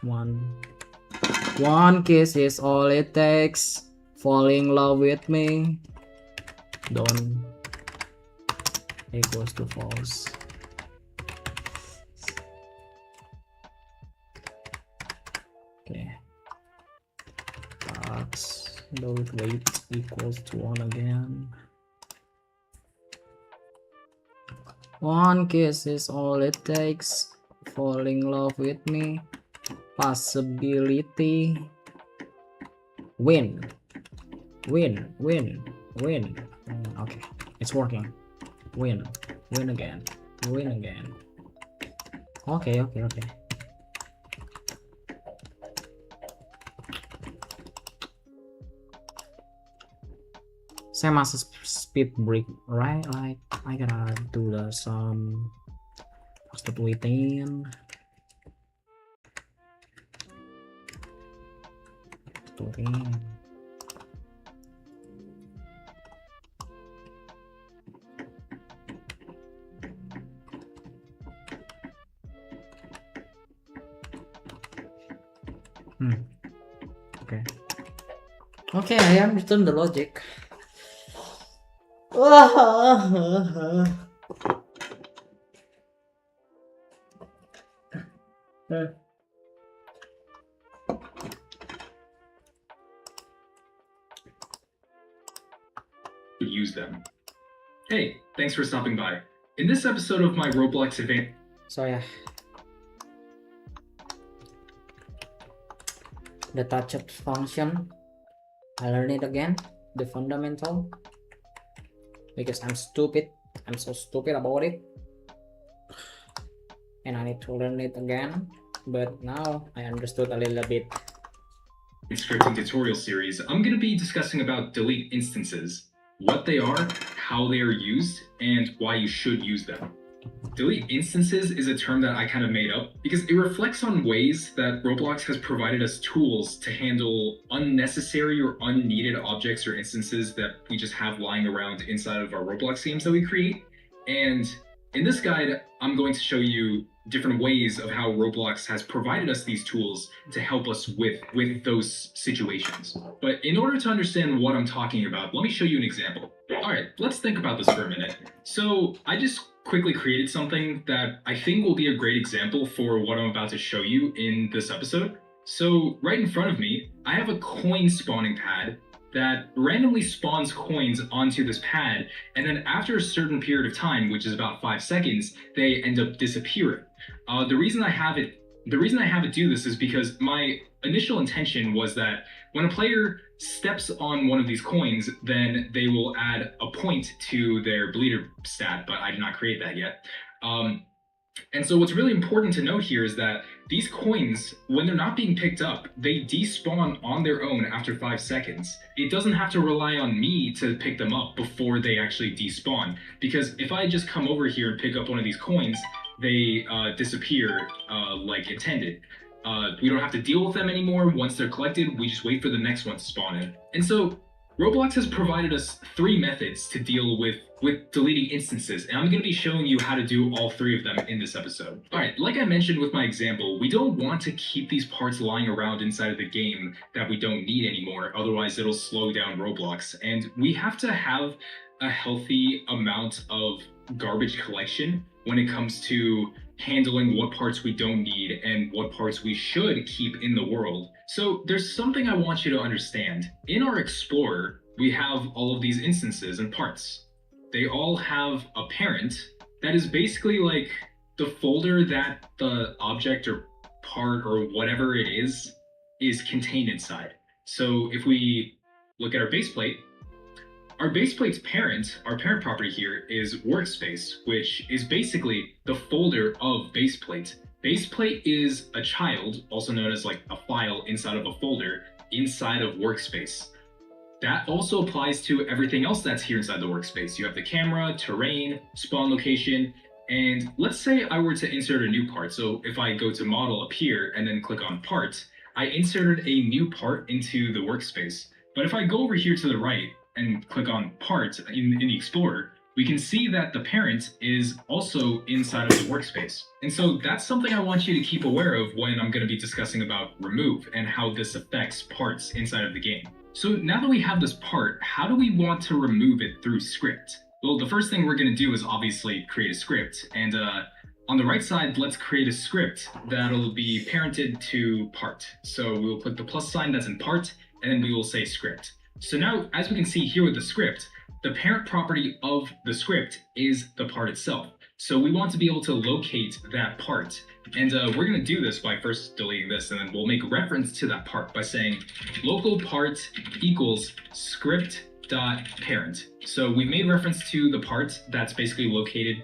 One kiss is all it takes. Fall in love with me. Don't equals to false. max load weight equals to 1 again. 1 kiss is all it takes. Fall in love with me. Possibility. Win. Okay, it's working. Win again. Okay. Same as speed break, right? Like I gotta do some stop waiting. Okay, I understand the logic. Use them. Hey, thanks for stopping by. In this episode of my Roblox event, So yeah, the touched function, I learned it again, the fundamental, because I'm stupid. I'm so stupid about it, and I need to learn it again, but now I understood a little bit. in scripting tutorial series, I'm going to be discussing about delete instances, what they are, how they are used, and why you should use them. Delete instances is a term that I kind of made up because it reflects on ways that Roblox has provided us tools to handle unnecessary or unneeded objects or instances that we just have lying around inside of our Roblox games that we create. And in this guide, I'm going to show you different ways of how Roblox has provided us these tools to help us with those situations. But in order to understand what I'm talking about, let me show you an example. All right, let's think about this for a minute. So I just quickly created something that I think will be a great example for what I'm about to show you in this episode. So right in front of me, I have a coin spawning pad that randomly spawns coins onto this pad, and then after a certain period of time, which is about 5 seconds, they end up disappearing. The reason I have it do this is because my initial intention was that when a player steps on one of these coins, then they will add a point to their bleeder stat, but I did not create that yet. And so what's really important to note here is that these coins, when they're not being picked up, they despawn on their own after 5 seconds. It doesn't have to rely on me to pick them up before they actually despawn, because if I just come over here and pick up one of these coins, they disappear like intended. We don't have to deal with them anymore. Once they're collected, we just wait for the next one to spawn in. And so Roblox has provided us 3 methods to deal with deleting instances, and I'm going to be showing you how to do all 3 of them in this episode. All right, like I mentioned with my example, we don't want to keep these parts lying around inside of the game that we don't need anymore, otherwise it'll slow down Roblox. And we have to have a healthy amount of garbage collection when it comes to handling what parts we don't need and what parts we should keep in the world. So there's something I want you to understand. In our Explorer, we have all of these instances and parts. They all have a parent that is basically like the folder that the object or part or whatever it is contained inside. So if we look at our base plate, our base plate's parent, our parent property here, is workspace, which is basically the folder of base plate. Base plate is a child, also known as like a file inside of a folder, inside of workspace. That also applies to everything else that's here inside the workspace. You have the camera, terrain, spawn location, and let's say I were to insert a new part. So if I go to model up here and then click on part, I inserted a new part into the workspace. But if I go over here to the right and click on part in the Explorer, we can see that the parent is also inside of the workspace. And so that's something I want you to keep aware of when I'm going to be discussing about remove and how this affects parts inside of the game. So now that we have this part, how do we want to remove it through script? Well, the first thing we're going to do is obviously create a script. And on the right side, let's create a script that'll be parented to part. So we'll click the plus sign that's in part, and then we will say script. So now, as we can see here with the script, the parent property of the script is the part itself. So we want to be able to locate that part. And we're going to do this by first deleting this, and then we'll make reference to that part by saying local part equals script.parent. So we made reference to the part that's basically located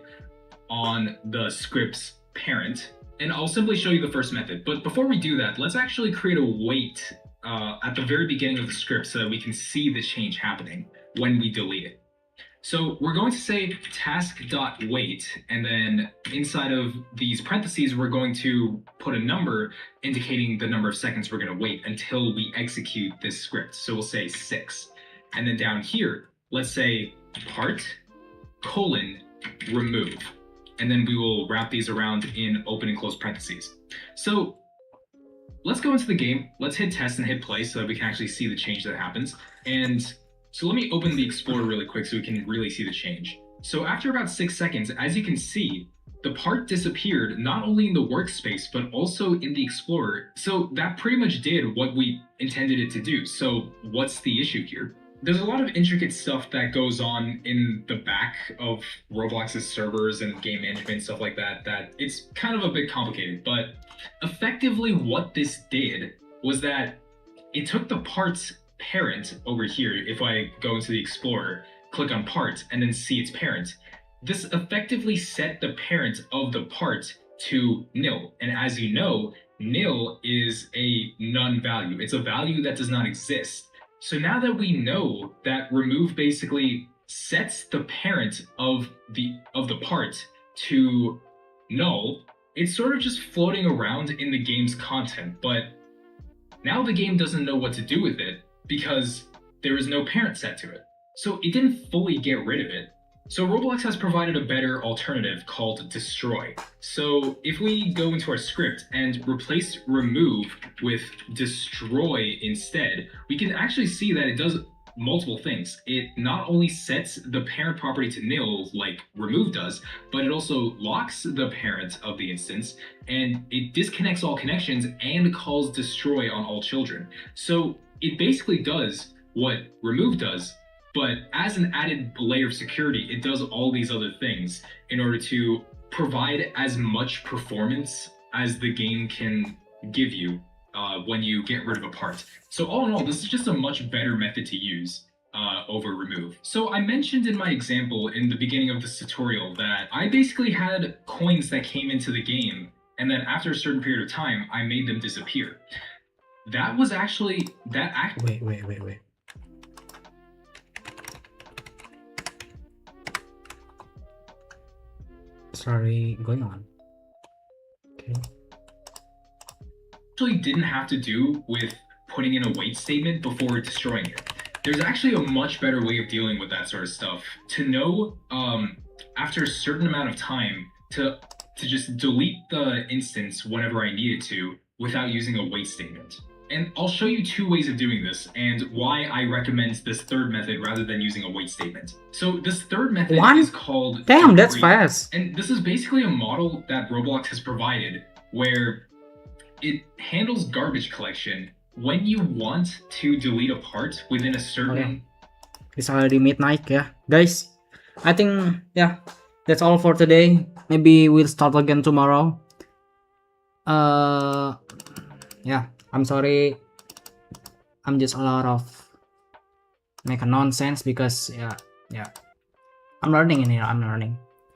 on the script's parent. And I'll simply show you the first method. But before we do that, let's actually create a wait at the very beginning of the script so that we can see the change happening when we delete it. So we're going to say task.wait, and then inside of these parentheses, we're going to put a number indicating the number of seconds we're going to wait until we execute this script. So we'll say 6. And then down here, let's say part :remove. And then we will wrap these around in open and close parentheses. So let's go into the game. Let's hit test and hit play so that we can actually see the change that happens. And so let me open the Explorer really quick so we can really see the change. So after about 6 seconds, as you can see, the part disappeared not only in the workspace, but also in the Explorer. So that pretty much did what we intended it to do. So what's the issue here? There's a lot of intricate stuff that goes on in the back of Roblox's servers and game management, stuff like that, that it's kind of a bit complicated. But effectively what this did was that it took the part's parent over here. If I go into the Explorer, click on part, and then see its parent, this effectively set the parent of the part to nil. And as you know, nil is a none value. It's a value that does not exist. So now that we know that remove basically sets the parent of the part to null, it's sort of just floating around in the game's content, but now the game doesn't know what to do with it because there is no parent set to it. So it didn't fully get rid of it. So Roblox has provided a better alternative called destroy. So if we go into our script and replace remove with destroy instead, we can actually see that it does multiple things. It not only sets the parent property to nil like remove does, but it also locks the parent of the instance, and it disconnects all connections and calls destroy on all children. So it basically does what remove does, but as an added layer of security, it does all these other things in order to provide as much performance as the game can give you when you get rid of a part. So all in all, this is just a much better method to use over remove. So I mentioned in my example in the beginning of this tutorial that I basically had coins that came into the game, and then after a certain period of time, I made them disappear. That was actually Wait. Sorry, going on. Okay. Actually didn't have to do with putting in a wait statement before destroying it. There's actually a much better way of dealing with that sort of stuff. To know after a certain amount of time to just delete the instance whenever I need it to without using a wait statement. And I'll show you 2 ways of doing this and why I recommend this third method rather than using a wait statement. So this third method is called Damn, that's degree. fast. And this is basically a model that Roblox has provided where it handles garbage collection when you want to delete a part within a certain... It's already midnight, yeah. Guys, I think, yeah, that's all for today. Maybe we'll start again tomorrow. Yeah, I'm sorry. I'm just a lot of make a nonsense because, yeah. I'm learning in here,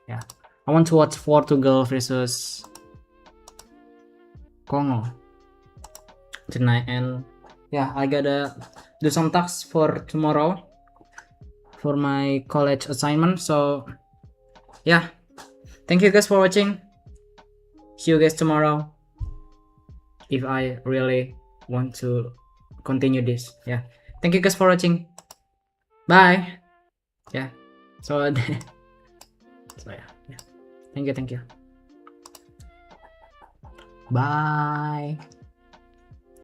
Yeah. I want to watch Portugal versus Congo tonight, and yeah, I gotta do some tasks for tomorrow for my college assignment. So yeah, thank you guys for watching. See you guys tomorrow if I really want to continue this. Yeah, thank you guys for watching. Bye. Yeah, so yeah, thank you. Bye.